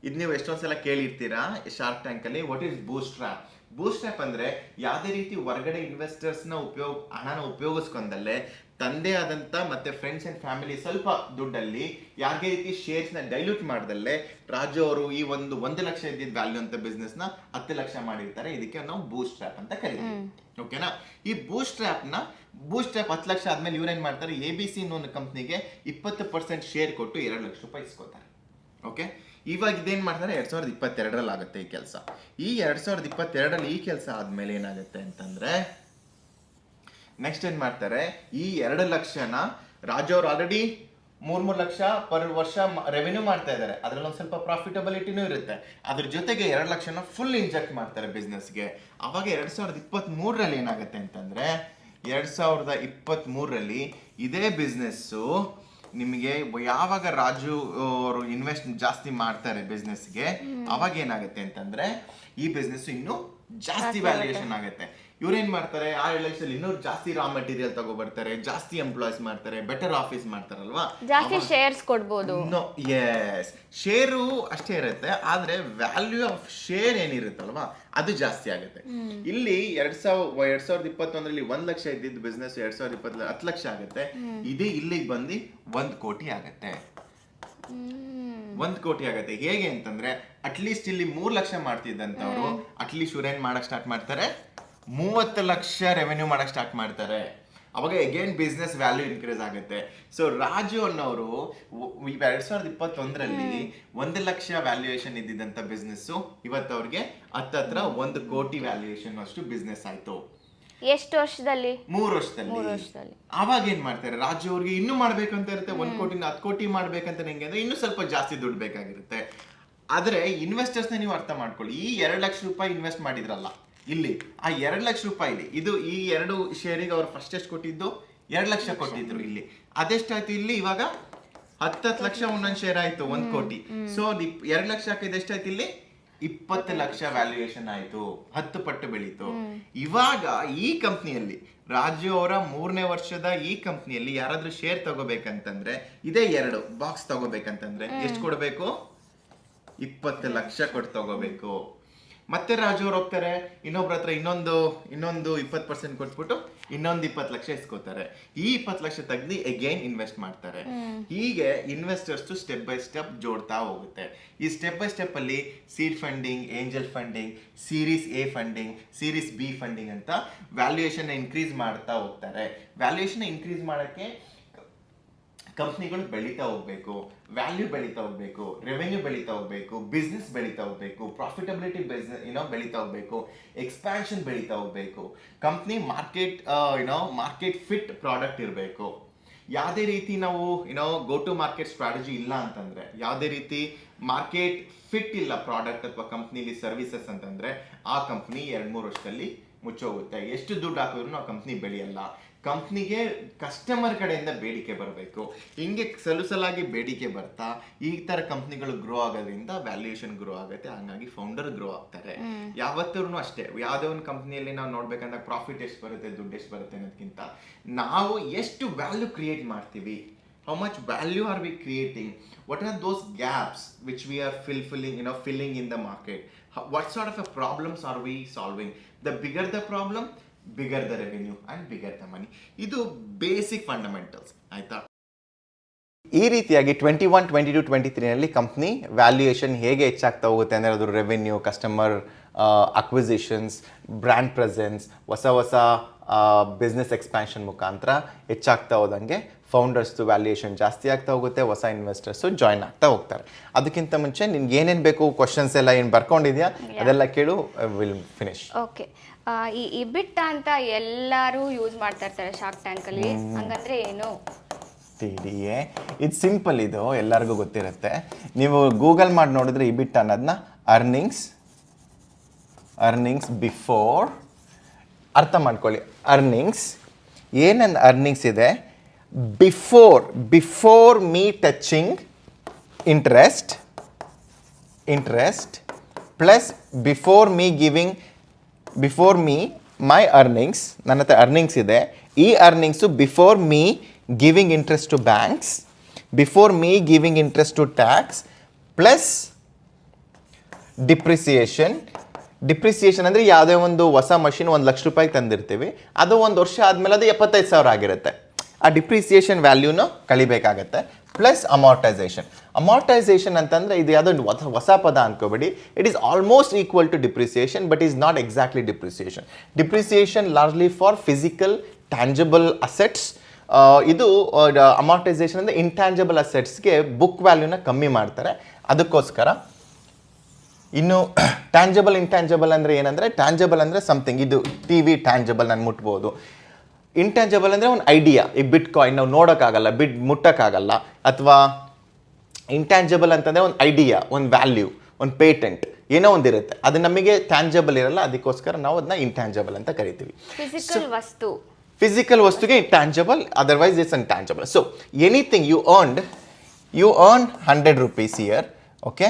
ಇದು ನೀವು ಎಷ್ಟೊಂದ್ಸಲ ಕೇಳಿರ್ತೀರಾ ಶಾರ್ಕ್ ಟ್ಯಾಂಕ್ ಅಲ್ಲಿ. ವಾಟ್ ಈಸ್ ಬೂಸ್ಟ್ರ್ಯಾಪ್ ಅಂದ್ರೆ, ಯಾವುದೇ ರೀತಿ ಹೊರಗಡೆ ಇನ್ವೆಸ್ಟರ್ಸ್ ಹಣನ ಉಪಯೋಗಿಸ್ಕೊಂಡಲ್ಲೇ ತಂದೆ ಆದಂತ ಮತ್ತೆ ಫ್ರೆಂಡ್ಸ್ ಅಂಡ್ ಫ್ಯಾಮಿಲಿ ಸ್ವಲ್ಪ ದುಡ್ಡಲ್ಲಿ ಯಾವುದೇ ರೀತಿ ಶೇರ್ಸ್ ನ ಡೈಲ್ಯೂಟ್ ಮಾಡ್ದಲ್ಲೇ ರಾಜು ಅವರು ಈ 1 ಲಕ್ಷ ಇದ್ದಿದ್ದ ವ್ಯಾಲ್ಯೂ ಅಂತ ಬಿಸ್ನೆಸ್ ನ 10 ಲಕ್ಷ ಮಾಡಿರ್ತಾರೆ. ಇದಕ್ಕೆ ನಾವು ಬೂಸ್ಟ್ರ್ಯಾಪ್ ಅಂತ ಕರಿತೀವಿ. ಓಕೆನಾ? ಈ ಬೂಸ್ಟ್ರ್ಯಾಪ್ 10 ಲಕ್ಷ ಆದ್ಮೇಲೆ ಇವ್ರೇನ್ ಮಾಡ್ತಾರೆ, ABC ಅನ್ನೋ ಕಂಪ್ನಿಗೆ 20% ಶೇರ್ ಕೊಟ್ಟು 2 ಲಕ್ಷ ರೂಪಾಯಿ ಇಸ್ಕೊತಾರೆ. ಓಕೆ, ಇವಾಗ ಇದೇನ್ ಮಾಡ್ತಾರೆ, 2022 ಆಗುತ್ತೆ ಈ ಕೆಲಸ. ಈ 2022 ಈ ಕೆಲಸ ಆದ್ಮೇಲೆ ಏನಾಗುತ್ತೆ ಅಂತಂದ್ರೆ, ನೆಕ್ಸ್ಟ್ ಏನ್ ಮಾಡ್ತಾರೆ, ಈ 2 ಲಕ್ಷನ ರಾಜು ಅವ್ರು ಆಲ್ರೆಡಿ 3 ಲಕ್ಷ ಪರ್ ವರ್ಷ ರೆವೆನ್ಯೂ ಮಾಡ್ತಾ ಇದ್ದಾರೆ. ಅದ್ರಲ್ಲಿ ಒಂದ್ ಸ್ವಲ್ಪ ಪ್ರಾಫಿಟಬಿಲಿಟಿನೂ ಇರುತ್ತೆ. ಅದ್ರ ಜೊತೆಗೆ 2 ಲಕ್ಷನ ಫುಲ್ ಇಂಜೆಕ್ಟ್ ಮಾಡ್ತಾರೆ ಬಿಸ್ನೆಸ್ಗೆ. ಅವಾಗ 2023 ಏನಾಗುತ್ತೆ ಅಂತಂದ್ರೆ, 2023 ಇದೇ ಬಿಸ್ನೆಸ್ಸು ನಿಮಗೆ ಯಾವಾಗ ರಾಜು ಅವರು ಇನ್ವೆಸ್ಟ್ ಜಾಸ್ತಿ ಮಾಡ್ತಾರೆ ಬಿಸ್ನೆಸ್ಗೆ, ಅವಾಗ ಏನಾಗುತ್ತೆ ಅಂತಂದ್ರೆ, ಈ ಬಿಸ್ನೆಸ್ ಇನ್ನೂ ಜಾಸ್ತಿ ವ್ಯಾಲ್ಯೂಯೇಷನ್ ಆಗುತ್ತೆ. ಇವ್ರೇನ್ ಮಾಡ್ತಾರೆ, ಆ 2 ಲಕ್ಷದಲ್ಲಿ ಇನ್ನೂ ಜಾಸ್ತಿ ರಾ ಮೆಟೀರಿಯಲ್ ತಗೋಬರ್ತಾರೆ, ಜಾಸ್ತಿ ಎಂಪ್ಲಾಯ್ಸ್ ಮಾಡ್ತಾರೆ, ಬೆಟರ್ ಆಫೀಸ್ ಮಾಡ್ತಾರಲ್ವಾ, ಜಾಸ್ತಿ ಶೇರ್ಸ್ ಕೊಡ್ಬೋದು. ಎಸ್, ಶೇರು ಅಷ್ಟೇ ಇರುತ್ತೆ, ಆದ್ರೆ ವ್ಯಾಲ್ಯೂ ಆಫ್ ಶೇರ್ ಏನಿರುತ್ತಲ್ವಾ ಅದು ಜಾಸ್ತಿ ಆಗುತ್ತೆ. ಇಲ್ಲಿ 2021 1 ಲಕ್ಷ ಇದ್ದಿದ್ದು ಬಿಸ್ನೆಸ್ 2020 10 ಲಕ್ಷ ಆಗುತ್ತೆ. ಇದೇ ಇಲ್ಲಿಗೆ ಬಂದು 1 ಕೋಟಿ ಆಗುತ್ತೆ. 1 ಕೋಟಿ ಆಗುತ್ತೆ. ಹೇಗೆ ಅಂತಂದ್ರೆ, ಅಟ್ಲೀಸ್ಟ್ ಇಲ್ಲಿ 3 ಲಕ್ಷ ಮಾಡ್ತಿದ್ದಂತವ್ರು ಅಟ್ಲೀಸ್ಟ್ ಇವ್ರೇನ್ ಮಾಡಕ್ ಸ್ಟಾರ್ಟ್ ಮಾಡ್ತಾರೆ, 30 ಲಕ್ಷ ರೆವೆನ್ಯೂ ಮಾಡಕ್ ಸ್ಟಾರ್ಟ್ ಮಾಡ್ತಾರೆ. ಅವಾಗ ಅಗೇನ್ ಬಿಸ್ನೆಸ್ ವ್ಯಾಲ್ಯೂ ಇನ್ಕ್ರೀಸ್ ಆಗುತ್ತೆ. ಸೊ ರಾಜು ಅನ್ನೋರು 2021 1 ಲಕ್ಷ ವ್ಯಾಲ್ಯೂಯೇಷನ್ ಇದ್ದಿದ್ದಂತ ಬಿಸ್ನೆಸ್ ಇವತ್ತು ಅವ್ರಿಗೆ ಹತ್ರ 1 ಕೋಟಿ ವ್ಯಾಲ್ಯೂಯೇಷನ್ ಅಷ್ಟು ಬಿಸ್ನೆಸ್ ಆಯ್ತು. ಎಷ್ಟು ವರ್ಷದಲ್ಲಿ? 3 ವರ್ಷದಲ್ಲಿ. ಅವಾಗ ಏನ್ ಮಾಡ್ತಾರೆ, ರಾಜು ಅವ್ರಿಗೆ ಇನ್ನೂ ಮಾಡ್ಬೇಕಂತ ಇರುತ್ತೆ. 1 ಕೋಟಿನ 10 ಕೋಟಿ ಮಾಡ್ಬೇಕಂತ ನಿಂಗೆ ಅಂದ್ರೆ ಇನ್ನೂ ಸ್ವಲ್ಪ ಜಾಸ್ತಿ ದುಡ್ಡು ಬೇಕಾಗಿರುತ್ತೆ. ಆದ್ರೆ ಇನ್ವೆಸ್ಟರ್ಸ್ ನೀವು ಅರ್ಥ ಮಾಡ್ಕೊಳ್ಳಿ, ಈ 2 ಲಕ್ಷ ರೂಪಾಯಿ ಇನ್ವೆಸ್ಟ್ ಮಾಡಿದ್ರಲ್ಲ ಇಲ್ಲಿ, ಆ 2 ಲಕ್ಷ ರೂಪಾಯಿ ಇದು ಈ 2 ಶೇರಿಗೆ ಅವ್ರು ಫಸ್ಟ್ ಎಷ್ಟು ಕೊಟ್ಟಿದ್ದು 2 ಲಕ್ಷ ಕೊಟ್ಟಿದ್ರು. ಇಲ್ಲಿ ಅದೆಷ್ಟಾಯ್ತು, ಇಲ್ಲಿ ಇವಾಗ 10 ಲಕ್ಷ ಒಂದೊಂದು ಶೇರ್ ಆಯ್ತು 1 ಕೋಟಿ. ಸೊ 2 ಲಕ್ಷ ಹಾಕಿದ ಎಷ್ಟಾಯ್ತು, ಇಲ್ಲಿ 20 ಲಕ್ಷ ವ್ಯಾಲ್ಯೂಯೇಷನ್ ಆಯ್ತು, 10 ಪಟ್ಟು ಬೆಳೀತು. ಇವಾಗ ಈ ಕಂಪ್ನಿಯಲ್ಲಿ ರಾಜು ಅವರ 3ನೇ ವರ್ಷದ ಈ ಕಂಪ್ನಿಯಲ್ಲಿ ಯಾರಾದ್ರೂ ಶೇರ್ ತಗೋಬೇಕಂತಂದ್ರೆ ಇದೇ 2 ಬಾಕ್ಸ್ ತಗೋಬೇಕಂತಂದ್ರೆ ಎಷ್ಟು ಕೊಡ್ಬೇಕು? 20 ಲಕ್ಷ ಕೊಟ್ಟು ತಗೋಬೇಕು. ಮತ್ತೆ ರಾಜು ಅವ್ರು ಹೋಗ್ತಾರೆ ಇನ್ನೊಬ್ರ ಹತ್ರ ಇನ್ನೊಂದು 20% ಕೊಟ್ಬಿಟ್ಟು ಇನ್ನೊಂದು 20 ಲಕ್ಷ ಇಸ್ಕೋತಾರೆ. ಈ 20 ಲಕ್ಷ ತೆಗ್ದು ಅಗೈನ್ ಇನ್ವೆಸ್ಟ್ ಮಾಡ್ತಾರೆ. ಹೀಗೆ ಇನ್ವೆಸ್ಟರ್ಸ್ ಸ್ಟೆಪ್ ಬೈ ಸ್ಟೆಪ್ ಜೋಡ್ತಾ ಹೋಗುತ್ತೆ. ಈ ಸ್ಟೆಪ್ ಬೈ ಸ್ಟೆಪ್ ಅಲ್ಲಿ seed funding, angel funding, series A funding, series B funding ಅಂತ ವ್ಯಾಲ್ಯೂಯೇಷನ್ ಇನ್ಕ್ರೀಸ್ ಮಾಡ್ತಾ ಹೋಗ್ತಾರೆ. ವ್ಯಾಲ್ಯೂಯೇಷನ್ ಇನ್ಕ್ರೀಸ್ ಮಾಡಕ್ಕೆ ಕಂಪ್ನಿಗಳು ಬೆಳೀತಾ ಹೋಗ್ಬೇಕು, ವ್ಯಾಲ್ಯೂ ಬೆಳೀತಾ ಹೋಗ್ಬೇಕು, ರೆವೆನ್ಯೂ ಬೆಳೀತಾ ಹೋಗ್ಬೇಕು, ಬಿಸ್ನೆಸ್ ಬೆಳೀತಾ ಹೋಗ್ಬೇಕು, ಪ್ರಾಫಿಟಬಿಲಿಟಿ ಬಿಸ್ನೆಸ್ ಬೆಳೀತಾ ಹೋಗ್ಬೇಕು, ಎಕ್ಸ್ಪ್ಯಾನ್ಷನ್ ಬೆಳೀತಾ ಹೋಗ್ಬೇಕು, ಕಂಪ್ನಿ ಮಾರ್ಕೆಟ್ ಫಿಟ್ ಪ್ರಾಡಕ್ಟ್ ಇರಬೇಕು. ಯಾವುದೇ ರೀತಿ ನಾವು ಗೋ ಟು ಮಾರ್ಕೆಟ್ ಸ್ಟ್ರಾಟಜಿ ಇಲ್ಲ ಅಂತಂದ್ರೆ, ಯಾವುದೇ ರೀತಿ ಮಾರ್ಕೆಟ್ ಫಿಟ್ ಇಲ್ಲ ಪ್ರಾಡಕ್ಟ್ ಅಥವಾ ಕಂಪ್ನಿಲಿ ಸರ್ವಿಸಸ್ ಅಂತಂದ್ರೆ ಆ ಕಂಪ್ನಿ 2-3 ವರ್ಷದಲ್ಲಿ ಮುಚ್ಚೋಗುತ್ತೆ. ಎಷ್ಟು ದುಡ್ಡು ಹಾಕಿದ್ರು ಆ ಕಂಪ್ನಿ ಬೆಳೆಯಲ್ಲ. ಕಂಪ್ನಿಗೆ ಕಸ್ಟಮರ್ ಕಡೆಯಿಂದ ಬೇಡಿಕೆ ಬರಬೇಕು. ಹಿಂಗೆ ಸಲುಸಲಾಗಿ ಬೇಡಿಕೆ ಬರ್ತಾ ಈ ತರ ಕಂಪ್ನಿಗಳು ಗ್ರೋ ಆಗೋದ್ರಿಂದ ವ್ಯಾಲ್ಯೂಯೇಷನ್ ಗ್ರೋ ಆಗುತ್ತೆ, ಹಂಗಾಗಿ ಫೌಂಡರ್ ಗ್ರೋ ಆಗ್ತಾರೆ. ಯಾವತ್ತೂ ಅಷ್ಟೇ ಯಾವುದೇ ಒಂದು ಕಂಪ್ನಿಯಲ್ಲಿ ನಾವು ನೋಡ್ಬೇಕಂದ್ರೆ ಪ್ರಾಫಿಟ್ ಎಷ್ಟು ಬರುತ್ತೆ, ದುಡ್ಡು ಎಷ್ಟು ಬರುತ್ತೆ ಅನ್ನೋದಕ್ಕಿಂತ ನಾವು ಎಷ್ಟು ವ್ಯಾಲ್ಯೂ ಕ್ರಿಯೇಟ್ ಮಾಡ್ತೀವಿ, how much value are we creating, what are those gaps which we are filling in the market, what sort of a problems are we solving. The bigger the problem, bigger the revenue and bigger the money. ಇದು ಬೇಸಿಕ್ ಫಂಡಮೆಂಟಲ್ಸ್ ಆಯ್ತಾ. ಈ ರೀತಿಯಾಗಿ 21, 22, 23ನಲ್ಲಿ ಕಂಪ್ನಿ ವ್ಯಾಲ್ಯೂಯೇಷನ್ ಹೇಗೆ ಹೆಚ್ಚಾಗ್ತಾ ಹೋಗುತ್ತೆ ಅಂದರೆ ಅದು ರೆವೆನ್ಯೂ, ಕಸ್ಟಮರ್ ಅಕ್ವಿಸಿಷನ್ಸ್, ಬ್ರ್ಯಾಂಡ್ ಪ್ರೆಸೆನ್ಸ್, ಹೊಸ ಬಿಸ್ನೆಸ್ ಎಕ್ಸ್ಪ್ಯಾನ್ಷನ್ ಮುಖಾಂತರ ಹೆಚ್ಚಾಗ್ತಾ ಹೋದಂಗೆ ಫೌಂಡರ್ಸ್ದು ವ್ಯಾಲ್ಯೂಯೇಷನ್ ಜಾಸ್ತಿ ಆಗ್ತಾ ಹೋಗುತ್ತೆ, ಹೊಸ ಇನ್ವೆಸ್ಟರ್ಸು ಜಾಯ್ನ್ ಆಗ್ತಾ ಹೋಗ್ತಾರೆ. ಅದಕ್ಕಿಂತ ಮುಂಚೆ ನಿನ್ಗೆ ಏನೇನು ಬೇಕು ಕ್ವಶನ್ಸ್ ಎಲ್ಲ ಏನು ಬರ್ಕೊಂಡಿದ್ಯಾ ಅದೆಲ್ಲ ಕೇಳು, ವಿಲ್ ಫಿನಿಶ್. ಓಕೆ, ಈ ಇಬಿಟ್ ಅಂತ ಎಲ್ಲರೂ ಯೂಸ್ ಮಾಡ್ತಾ ಇರ್ತಾರೆ ಶಾರ್ಕ್ ಟ್ಯಾಂಕಲ್ಲಿ, ಹಂಗಂದ್ರೆ ಏನು? ತಿಳಿಯೇ, ಇದು ಸಿಂಪಲ್, ಇದು ಎಲ್ಲರಿಗೂ ಗೊತ್ತಿರುತ್ತೆ. ನೀವು ಗೂಗಲ್ ಮಾಡಿ ನೋಡಿದ್ರೆ ಇಬಿಟ್ ಅನ್ನೋದನ್ನ ಅರ್ನಿಂಗ್ಸ್ ಬಿಫೋರ್ ಅರ್ಥ ಮಾಡ್ಕೊಳ್ಳಿ. ಅರ್ನಿಂಗ್ಸ್ ಏನಂದು ಅರ್ನಿಂಗ್ಸ್ ಇದೆ, before me touching interest plus before me my earnings, ನನ್ನ ಹತ್ರ ಅರ್ನಿಂಗ್ಸ್ ಇದೆ, ಈ earnings before me giving interest to banks, before me giving interest to tax plus depreciation ಅಂದರೆ ಯಾವುದೇ ಒಂದು ಹೊಸ ಮಷಿನ್ 1 ಲಕ್ಷ ರೂಪಾಯಿಗೆ ತಂದಿರ್ತೀವಿ, ಅದು 1 ವರ್ಷ ಆದಮೇಲೆ ಅದು 75,000 ಆಗಿರುತ್ತೆ. ಆ ಡಿಪ್ರಿಸಿಯೇಷನ್ ವ್ಯಾಲ್ಯೂನು ಕಳಿಬೇಕಾಗತ್ತೆ. ಪ್ಲಸ್ ಅಮಾರ್ಟೈಸೇಷನ್ ಅಂತಂದರೆ ಇದು ಯಾವುದೋ ಹೊಸ ಪದ ಅನ್ಕೋಬೇಡಿ. It is almost equal to depreciation but is not exactly depreciation largely for physical tangible assets. ಇದು ಅಮಾರ್ಟೈಸೇಷನ್ ಅಂದರೆ ಇಂಟ್ಯಾಂಜಬಲ್ ಅಸೆಟ್ಸ್ಗೆ ಬುಕ್ ವ್ಯಾಲ್ಯೂನ ಕಮ್ಮಿ ಮಾಡ್ತಾರೆ. ಅದಕ್ಕೋಸ್ಕರ ಇನ್ನು ಟ್ಯಾಂಜಬಲ್ ಇಂಟ್ಯಾಂಜಬಲ್ ಅಂದರೆ ಏನಂದರೆ, ಟ್ಯಾಂಜಬಲ್ ಅಂದರೆ ಸಮಥಿಂಗ್, ಇದು ಟಿವಿ ಟ್ಯಾಂಜಬಲ್ ನಾನು ಮುಟ್ಬೋದು. ಇಂಟ್ಯಾಂಜಬಲ್ ಅಂದರೆ ಒಂದು ಐಡಿಯಾ, ಈ ಬಿಟ್ ಕಾಯಿನ್ ನಾವು ನೋಡೋಕ್ಕಾಗಲ್ಲ, ಮುಟ್ಟೋಕ್ಕಾಗಲ್ಲ. ಅಥವಾ ಇಂಟ್ಯಾಂಜಬಲ್ ಅಂತಂದರೆ ಒಂದು ಐಡಿಯಾ, ಒಂದು ವ್ಯಾಲ್ಯೂ, ಒಂದು ಪೇಟೆಂಟ್, ಏನೋ ಒಂದಿರುತ್ತೆ, ಅದು ನಮಗೆ ಟ್ಯಾಂಜಬಲ್ ಇರಲ್ಲ, ಅದಕ್ಕೋಸ್ಕರ ನಾವು ಅದನ್ನ ಇಂಟ್ಯಾಂಜಬಲ್ ಅಂತ ಕರಿತೀವಿ. ಫಿಸಿಕಲ್ ವಸ್ತುಗೆ tangible, otherwise it's untangible. So anything you earn $100 year, okay,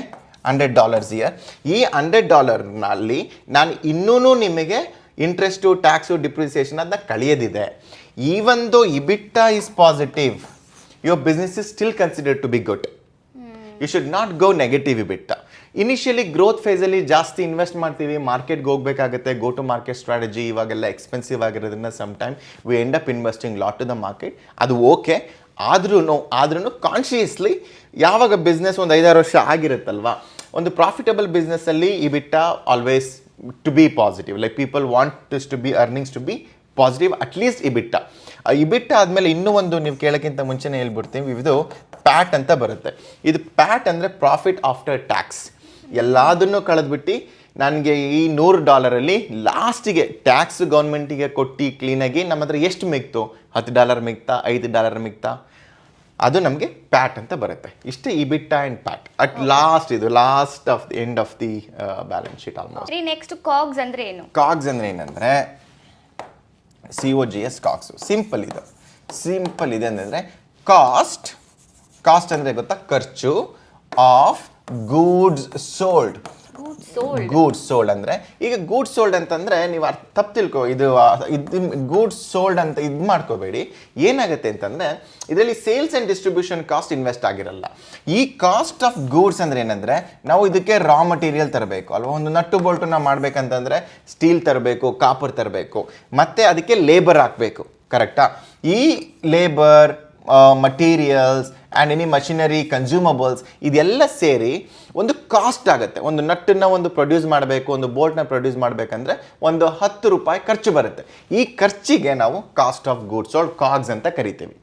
$100 year. ಈ $100ನಲ್ಲಿ ನಾನು ಇನ್ನೂ ನಿಮಗೆ ಇಂಟ್ರೆಸ್ಟು, ಟ್ಯಾಕ್ಸು, ಡಿಪ್ರಿಸಿಯೇಷನ್ ಅದನ್ನ ಕಳೆಯೋದಿದೆ. Even though EBITDA is positive, your business is still considered to be good. You should not go negative EBITDA. Initially growth ಫೇಸಲ್ಲಿ ಜಾಸ್ತಿ ಇನ್ವೆಸ್ಟ್ ಮಾಡ್ತೀವಿ, ಮಾರ್ಕೆಟ್ಗೆ ಹೋಗಬೇಕಾಗುತ್ತೆ, ಗೋ ಟು ಮಾರ್ಕೆಟ್ ಸ್ಟ್ರಾಟಜಿ ಇವಾಗೆಲ್ಲ ಎಕ್ಸ್ಪೆನ್ಸಿವ್ ಆಗಿರೋದ್ರಿಂದ some time we end up investing lot to the market. ಅದು ಓಕೆ, ಆದ್ರೂ ಕಾನ್ಷಿಯಸ್ಲಿ ಯಾವಾಗ ಬಿಸ್ನೆಸ್ ಒಂದು 5-6 ವರ್ಷ ಆಗಿರುತ್ತಲ್ವಾ, ಒಂದು ಪ್ರಾಫಿಟಬಲ್ ಬಿಸ್ನೆಸ್ಸಲ್ಲಿ EBITDA always to be positive, like people want this to B earnings to be positive, at least EBITDA ಆದಮೇಲೆ ಇನ್ನೂ ಒಂದು ನೀವು ಕೇಳೋಕ್ಕಿಂತ ಮುಂಚೆನೇ ಹೇಳ್ಬಿಡ್ತೀವಿ, ಇದು ಪ್ಯಾಟ್ ಅಂತ ಬರುತ್ತೆ. ಇದು ಪ್ಯಾಟ್ ಅಂದರೆ ಪ್ರಾಫಿಟ್ ಆಫ್ಟರ್ ಟ್ಯಾಕ್ಸ್. ಎಲ್ಲದನ್ನು ಕಳೆದ್ಬಿಟ್ಟು ನನಗೆ ಈ $100 ಲಾಸ್ಟಿಗೆ ಟ್ಯಾಕ್ಸ್ ಗೌರ್ಮೆಂಟಿಗೆ ಕೊಟ್ಟು ಕ್ಲೀನಾಗಿ ನಮ್ಮ ಹತ್ರ ಎಷ್ಟು ಮಿಗ್ತು, $10 ಮಿಗ್ತಾ, $5 ಮಿಗ್ತಾ, ಅದು ನಮಗೆ ಪ್ಯಾಟ್ ಅಂತ ಬರುತ್ತೆ. ಇಷ್ಟೇ EBITA and PAT at last. ಇದು last of the end of the balance sheet almost. Next COGS ಅಂದರೆ ಏನು? ಕಾಗ್ಸ್ ಅಂದರೆ ಏನಂದರೆ COGS ಕಾಗ್ಸು. ಸಿಂಪಲ್ ಇದೆ ಅಂದರೆ ಕಾಸ್ಟ್ ಅಂದರೆ ಗೊತ್ತಾ, ಖರ್ಚು of goods sold. Goods sold ಅಂದ್ರೆ ಈಗ ಗೂಡ್ಸ್ ಸೋಲ್ಡ್ ಅಂತಂದ್ರೆ ನೀವು ತಪ್ಪು ತಿಳ್ಕೊ, ಇದು ಗೂಡ್ಸ್ ಸೋಲ್ಡ್ ಅಂತ ಇದು ಮಾಡ್ಕೋಬೇಡಿ. ಏನಾಗುತ್ತೆ ಅಂತಂದ್ರೆ ಇದರಲ್ಲಿ sales and distribution cost invest ಆಗಿರಲ್ಲ. ಈ ಕಾಸ್ಟ್ ಆಫ್ ಗೂಡ್ಸ್ ಅಂದ್ರೆ ಏನಂದ್ರೆ ನಾವು ಇದಕ್ಕೆ ರಾ ಮಟೀರಿಯಲ್ ತರಬೇಕು ಅಲ್ವಾ. ಒಂದು ನಟ್ಟು ಬೋಲ್ಟು ನಾವು ಮಾಡ್ಬೇಕಂತಂದ್ರೆ ಸ್ಟೀಲ್ ತರಬೇಕು, ಕಾಪರ್ ತರಬೇಕು, ಮತ್ತೆ ಅದಕ್ಕೆ ಲೇಬರ್ ಹಾಕಬೇಕು. ಕರೆಕ್ಟಾ? ಈ labour, materials and any machinery, consumables ಇದೆಲ್ಲ ಸೇರಿ ಒಂದು ಕಾಸ್ಟ್ ಆಗುತ್ತೆ. ಒಂದು ನಟ್ಟನ್ನು ಒಂದು ಪ್ರೊಡ್ಯೂಸ್ ಮಾಡಬೇಕು, ಒಂದು ಬೋಲ್ಟ್ನ ಪ್ರೊಡ್ಯೂಸ್ ಮಾಡಬೇಕಂದ್ರೆ ಒಂದು 10 ರೂಪಾಯಿ ಖರ್ಚು ಬರುತ್ತೆ. ಈ ಖರ್ಚಿಗೆ ನಾವು ಕಾಸ್ಟ್ ಆಫ್ ಗೂಡ್ಸ್ ಸೋಲ್ಡ್, ಕಾಗ್ಸ್ ಅಂತ ಕರಿತೀವಿ.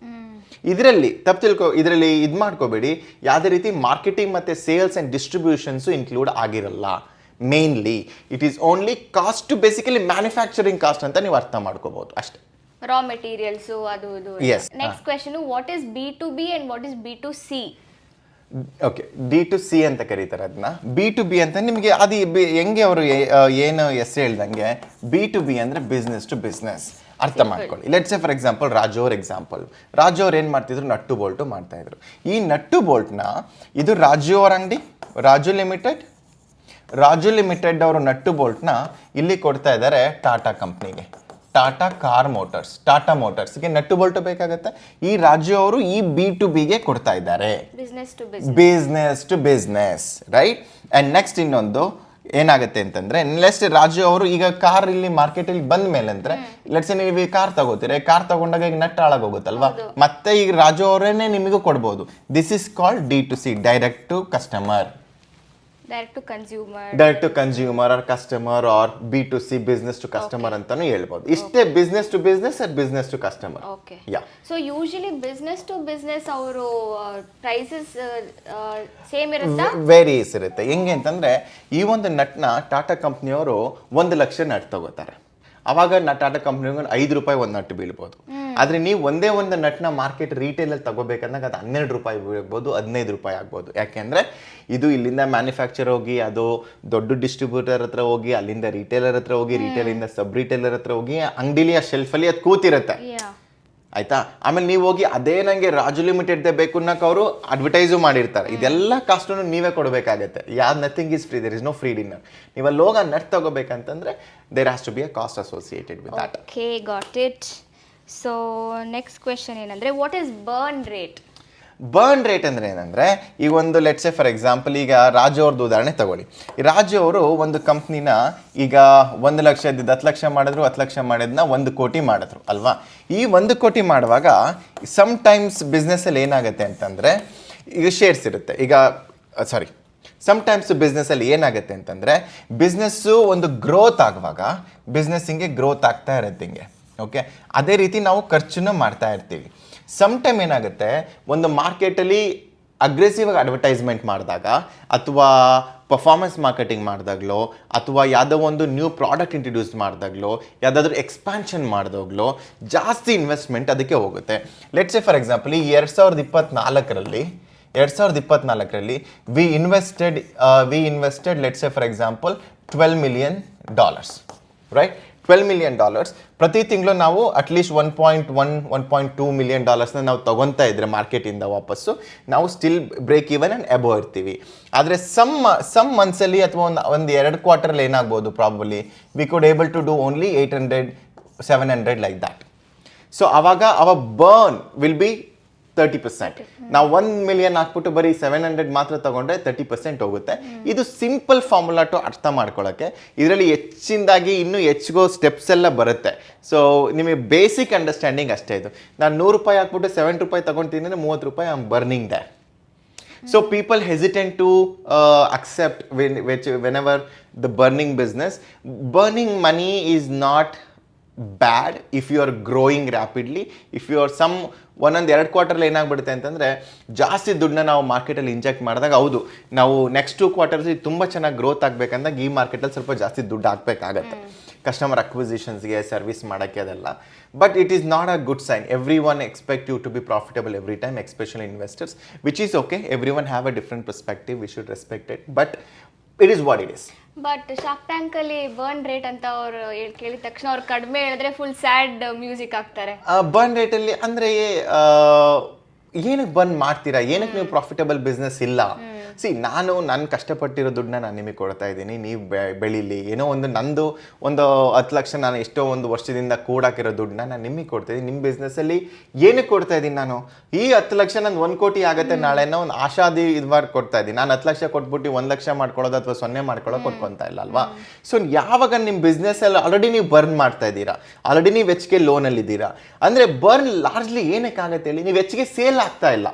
ಇದರಲ್ಲಿ ತಪ್ಪು ತಿಳ್ಕೊ, ಇದರಲ್ಲಿ ಇದು ಮಾಡ್ಕೋಬೇಡಿ, ಯಾವುದೇ ರೀತಿ ಮಾರ್ಕೆಟಿಂಗ್ ಮತ್ತು ಸೇಲ್ಸ್ ಆ್ಯಂಡ್ ಡಿಸ್ಟ್ರಿಬ್ಯೂಷನ್ಸು ಇನ್ಕ್ಲೂಡ್ ಆಗಿರಲ್ಲ. Mainly it is only cost to basically manufacturing cost ಅಂತ ನೀವು ಅರ್ಥ ಮಾಡ್ಕೋಬಹುದು ಅಷ್ಟೇ. ರಾ ಮೆಟೀರಿಯಲ್ಸ್ ಅದು ಇದು. Yes. Next question, what is B2B and what is B2C? Okay, D2C ಅಂತ ಕರೀತಾರೆ ಅದನ್ನ. B2B ಅಂತ ನಿಮಗೆ ಅದು ಹೆಂಗೆ ಅವರು ಏನು ಹೆಸರು ಹೇಳ್ದಂಗೆ B2B ಅಂದರೆ ಬಿಸ್ನೆಸ್ ಟು ಬಿಸ್ನೆಸ್ ಅರ್ಥ ಮಾಡ್ಕೊಳ್ಳಿ. Let's say for example Raju ಅವ್ರ ಎಕ್ಸಾಂಪಲ್. ರಾಜು ಅವ್ರು ಏನು ಮಾಡ್ತಿದ್ರು, ನಟ್ಟು ಬೋಲ್ಟು ಮಾಡ್ತಾ ಇದ್ರು. ಈ ನಟ್ಟು ಬೋಲ್ಟ್ನ ಇದು ರಾಜು ಅವ್ರ ಅಂಗಡಿ, ರಾಜು ಲಿಮಿಟೆಡ್ ಅವರು ನಟ್ಟು ಬೋಲ್ಟ್ನ ಇಲ್ಲಿ ಕೊಡ್ತಾ ಇದ್ದಾರೆ ಟಾಟಾ ಕಂಪ್ನಿಗೆ, ಟಾಟಾ ಕಾರ್ ಮೋಟರ್ಸ್, ಟಾಟಾ ಮೋಟರ್ಸ್ಗೆ ನಟ್ಟು ಬೋಲ್ಟು ಬೇಕಾಗುತ್ತೆ. ಈ ರಾಜು ಅವರು ಈ B2Bಗೆ ಕೊಡ್ತಾ ಇದ್ದಾರೆ, business to business, right. And next ಇನ್ನೊಂದು ಏನಾಗುತ್ತೆ ಅಂತಂದ್ರೆ, ನೆಕ್ಸ್ಟ್ ರಾಜು ಅವರು ಈಗ ಕಾರ್ ಇಲ್ಲಿ ಮಾರ್ಕೆಟಲ್ಲಿ ಬಂದ ಮೇಲೆ ಅಂದ್ರೆ ಲೆಟ್ಸ್ ನೀವು ಈ ಕಾರ್ ತಗೋತೀರಿ, ಕಾರ್ ತಗೊಂಡಾಗ ಈಗ ನಟ್ಟು ಹಾಳಾಗೋಗುತ್ತಲ್ವಾ, ಮತ್ತೆ ಈಗ ರಾಜು ಅವರೇನೆ ನಿಮಗೂ ಕೊಡ್ಬೋದು. This is called D2C, direct to customer, direct to consumer or customer or B2C, business to customer ಅಂತಾನು ಹೇಳ್ಬೋದು. ಇಷ್ಟೇ business to business or business to customer. Okay, so usually business to business ಅವರು ಪ್ರೈಸಸ್ ಸೇಮ್ ಇರುತ್ತಾ? ವೇರಿಯಸ್ ಇರುತ್ತೆ. ಹೆಂಗೆ ಅಂತಂದ್ರೆ ಈ ಒಂದು ನಟ್ನ ಟಾಟಾ ಕಂಪ್ನಿಯವರು 1 ಲಕ್ಷ ನಟ್ ತಗೋತಾರೆ. ಅವಾಗ ಟಾಟಾ ಕಂಪ್ನಿಗೆ 5 ರೂಪಾಯಿ ಒಂದು ನಟ್ಟು ಬೀಳ್ಬೋದು. ಆದರೆ ನೀವು ಒಂದೇ ಒಂದು ನಟ್ನ ಮಾರ್ಕೆಟ್ ರಿಟೇಲಲ್ಲಿ ತಗೋಬೇಕಂದಾಗ ಅದು 12 ರೂಪಾಯಿ ಬೀಳ್ಬೋದು, 15 ರೂಪಾಯಿ ಆಗ್ಬೋದು. ಯಾಕೆಂದರೆ ಇದು ಇಲ್ಲಿಂದ ಮ್ಯಾನುಫ್ಯಾಕ್ಚರ್ ಹೋಗಿ, ಅದು ದೊಡ್ಡ ಡಿಸ್ಟ್ರಿಬ್ಯೂಟರ್ ಹತ್ರ ಹೋಗಿ, ಅಲ್ಲಿಂದ ರಿಟೇಲರ್ ಹತ್ರ ಹೋಗಿ, ರಿಟೇಲಿಂದ ಸಬ್ ರಿಟೇಲರ್ ಹತ್ರ ಹೋಗಿ, ಅಂಗಡಿಲಿ ಆ ಶೆಲ್ಫಲ್ಲಿ ಅದು ಕೂತಿರುತ್ತೆ. ಆಯ್ತಾ? ಆಮೇಲೆ ನೀವು ಹೋಗಿ ಅದೇ ನನಗೆ ರಾಜು ಲಿಮಿಟೆಡ್ ಬೇಕು ಅನ್ನೋಕೆ ಅವರು ಅಡ್ವರ್ಟೈಸು ಮಾಡಿರ್ತಾರೆ. ಇದೆಲ್ಲ ಕಾಸ್ಟನ್ನು ನೀವೇ ಕೊಡಬೇಕಾಗತ್ತೆ. Nothing is free, there is no free dinner. ನೀವು ಅಲ್ಲಿ ಹೋಗಿ ನಟ್ ತಗೋಬೇಕಂತಂದ್ರೆ there has to be a cost associated with that. Okay, got it. So next question ಏನಂದ್ರೆ, what is burn rate? Burn rate ಅಂದರೆ ಏನಂದರೆ, ಈಗ ಒಂದು ಲೆಟ್ಸ್ ಸೇ ಫಾರ್ ಎಕ್ಸಾಂಪಲ್ ಈಗ ರಾಜು ಅವ್ರದ್ದು ಉದಾಹರಣೆ ತಗೊಳ್ಳಿ. ಈ ರಾಜು ಅವರು ಒಂದು ಕಂಪ್ನಿನ ಈಗ 1 ಲಕ್ಷ ಇದ್ದಿದ್ದು 10 ಲಕ್ಷ ಮಾಡಿದ್ರು, 10 ಲಕ್ಷ ಮಾಡಿದ್ನ 1 ಕೋಟಿ ಮಾಡಿದ್ರು ಅಲ್ವಾ. ಈ 1 ಕೋಟಿ ಮಾಡುವಾಗ ಸಮ್ ಟೈಮ್ಸ್ ಬಿಸ್ನೆಸ್ಸಲ್ಲಿ ಏನಾಗುತ್ತೆ ಅಂತಂದರೆ, ಈಗ ಶೇರ್ಸ್ ಇರುತ್ತೆ. ಈಗ ಸಮ್ಟೈಮ್ಸ್ ಬಿಸ್ನೆಸ್ಸಲ್ಲಿ ಏನಾಗುತ್ತೆ ಅಂತಂದರೆ, ಬಿಸ್ನೆಸ್ಸು ಒಂದು ಗ್ರೋತ್ ಆಗುವಾಗ ಬಿಸ್ನೆಸ್ ಹಿಂಗೆ ಗ್ರೋತ್ ಆಗ್ತಾ ಇರುತ್ತೆ ಹಿಂಗೆ. ಓಕೆ, ಅದೇ ರೀತಿ ನಾವು ಖರ್ಚನ್ನು ಮಾಡ್ತಾ ಇರ್ತೀವಿ. ಸಮ್ಟೈಮ್ ಏನಾಗುತ್ತೆ, ಒಂದು ಮಾರ್ಕೆಟಲ್ಲಿ ಅಗ್ರೆಸಿವ್ ಆಗಿ ಅಡ್ವರ್ಟೈಸ್ಮೆಂಟ್ ಮಾಡಿದಾಗ, ಅಥವಾ ಪರ್ಫಾರ್ಮೆನ್ಸ್ ಮಾರ್ಕೆಟಿಂಗ್ ಮಾಡಿದಾಗಲೋ, ಅಥವಾ ಯಾವುದೋ ಒಂದು ನ್ಯೂ ಪ್ರಾಡಕ್ಟ್ ಇಂಟ್ರೊಡ್ಯೂಸ್ ಮಾಡಿದಾಗಲೋ, ಯಾವುದಾದ್ರೂ ಎಕ್ಸ್ಪ್ಯಾನ್ಷನ್ ಮಾಡಿದಾಗಲೋ ಜಾಸ್ತಿ ಇನ್ವೆಸ್ಟ್ಮೆಂಟ್ ಅದಕ್ಕೆ ಹೋಗುತ್ತೆ. ಲೆಟ್ಸ್ ಸೇ ಫಾರ್ ಎಕ್ಸಾಂಪಲ್ ಈ 2024ರಲ್ಲಿ we invested let's say for example $12 million, right. $12 million ಪ್ರತಿ ತಿಂಗಳು ನಾವು ಅಟ್ಲೀಸ್ಟ್ $1.2 million ನಾವು ತಗೊತಾ ಇದ್ರೆ ಮಾರ್ಕೆಟಿಂದ ವಾಪಸ್ಸು ನಾವು still break even and above ಇರ್ತೀವಿ. ಆದರೆ ಸಮ್ ಮಂತ್ಸಲ್ಲಿ ಅಥವಾ ಒಂದು 2 ಕ್ವಾರ್ಟರಲ್ಲಿ ಏನಾಗ್ಬೋದು, probably we could able to do only 800-700 like that. So ಅವಾಗ ಬರ್ನ್ ವಿಲ್ ಬಿ 30%. ನಾವು 1 million ಹಾಕ್ಬಿಟ್ಟು ಬರೀ 700 ಮಾತ್ರ ತಗೊಂಡ್ರೆ 30% ಹೋಗುತ್ತೆ. ಇದು ಸಿಂಪಲ್ ಫಾರ್ಮುಲಾ ಟು ಅರ್ಥ ಮಾಡ್ಕೊಳ್ಳೋಕ್ಕೆ. ಇದರಲ್ಲಿ ಹೆಚ್ಚಿನದಾಗಿ ಇನ್ನೂ ಹೆಚ್ಚಿಗೋ ಸ್ಟೆಪ್ಸ್ ಎಲ್ಲ ಬರುತ್ತೆ. ಸೊ ನಿಮಗೆ ಬೇಸಿಕ್ ಅಂಡರ್ಸ್ಟ್ಯಾಂಡಿಂಗ್ ಅಷ್ಟೇ ಇದು. ನಾನು 100 ರೂಪಾಯಿ ಹಾಕ್ಬಿಟ್ಟು 7 ರೂಪಾಯಿ ತಗೊಳ್ತೀನಿ ಅಂದರೆ 30 ರೂಪಾಯಿ I am burning that. So people hesitate to accept whenever the burning business. Burning money is not bad if you are growing rapidly. If you are ಒಂದೊಂದು 2 ಕ್ವಾರ್ಟರ್ಲಿ ಏನಾಗ್ಬಿಡುತ್ತೆ ಅಂತಂದರೆ, ಜಾಸ್ತಿ ದುಡ್ಡನ್ನ ನಾವು ಮಾರ್ಕೆಟಲ್ಲಿ ಇಂಜೆಕ್ಟ್ ಮಾಡಿದಾಗ, ಹೌದು ನಾವು ನೆಕ್ಸ್ಟ್ 2 ಕ್ವಾರ್ಟರ್ಸ್ ತುಂಬ ಚೆನ್ನಾಗಿ ಗ್ರೋತ್ ಆಗಬೇಕಂದಾಗ ಈ ಮಾರ್ಕೆಟಲ್ಲಿ ಸ್ವಲ್ಪ ಜಾಸ್ತಿ ದುಡ್ಡು ಹಾಕಬೇಕಾಗತ್ತೆ, ಕಸ್ಟಮರ್ ಅಕ್ವಿಸಿಷನ್ಸ್ಗೆ, ಸರ್ವಿಸ್ ಮಾಡೋಕ್ಕೆ, ಅದೆಲ್ಲ. But it is not a good sign. Everyone expect you to be profitable every time, especially investors, which is okay. Everyone have a different perspective, we should respect it, but it is what it is. But shark tank ಅಲ್ಲಿ ಬರ್ನ್ ರೇಟ್ ಅಂತ ಅವ್ರು ಕೇಳಿದ ತಕ್ಷಣ ಅವ್ರು ಕಡಿಮೆ ಹೇಳಿದ್ರೆ ಫುಲ್ ಸ್ಯಾಡ್ ಮ್ಯೂಸಿಕ್ ಹಾಕ್ತಾರೆ. ಬರ್ನ್ ರೇಟಲ್ಲಿ ಅಂದರೆ ಏನಕ್ಕೆ ಬರ್ನ್ ಮಾಡ್ತೀರಾ, ಏನಕ್ಕೆ ನೀವು ಪ್ರಾಫಿಟಬಲ್ ಬಿಸ್ನೆಸ್ ಇಲ್ಲ ನಾನು ಕಷ್ಟಪಟ್ಟಿರೋ ದುಡ್ಡನ್ನ ನಾನು ನಿಮಗೆ ಕೊಡ್ತಾ ಇದ್ದೀನಿ, ನೀವು ಬೆಳೀಲಿ. ಏನೋ ಒಂದು ನಂದು ಒಂದು 10 ಲಕ್ಷ ನಾನು ಎಷ್ಟೋ ಒಂದು ವರ್ಷದಿಂದ ಕೂಡಾಕಿರೋ ದುಡ್ಡನ್ನ ನಾನು ನಿಮಗೆ ಕೊಡ್ತಾ ಇದ್ದೀನಿ. ನಿಮ್ಮ ಬಿಸ್ನೆಸ್ಸಲ್ಲಿ ಏನಕ್ಕೆ ಕೊಡ್ತಾ ಇದ್ದೀನಿ ನಾನು? ಈ 10 ಲಕ್ಷ ನಂದು 1 ಕೋಟಿ ಆಗುತ್ತೆ ನಾಳೆ ಅನ್ನೋ ಒಂದು ಆಶಾದಿ ಇದ್ಮಾರ್ ಕೊಡ್ತಾ ಇದ್ದೀನಿ. ನಾನು 10 ಲಕ್ಷ ಕೊಟ್ಬಿಟ್ಟು 1 ಲಕ್ಷ ಮಾಡ್ಕೊಳ್ಳೋದು ಅಥವಾ 0 ಮಾಡ್ಕೊಳ್ಳೋಕೆ ಕೊಟ್ಕೊತಾ ಇಲ್ಲ ಅಲ್ವಾ? ಸೊ ಯಾವಾಗ ನಿಮ್ಮ ಬಿಸ್ನೆಸ್ಸಲ್ಲಿ ಆಲ್ರೆಡಿ ನೀವು ಬರ್ನ್ ಮಾಡ್ತಾ ಇದ್ದೀರಾ, ಆಲ್ರೆಡಿ ನೀವು ಹೆಚ್ಚಿಗೆ ಲೋನಲ್ಲಿ ಇದ್ದೀರಾ ಅಂದರೆ ಬರ್ನ್ ಲಾರ್ಜ್ಲಿ ಏನಕ್ಕೆ ಆಗುತ್ತೆ ಹೇಳಿ? ನೀವು ಹೆಚ್ಚಿಗೆ ಸೇಲ್ ಆಗ್ತಾ ಇಲ್ಲ.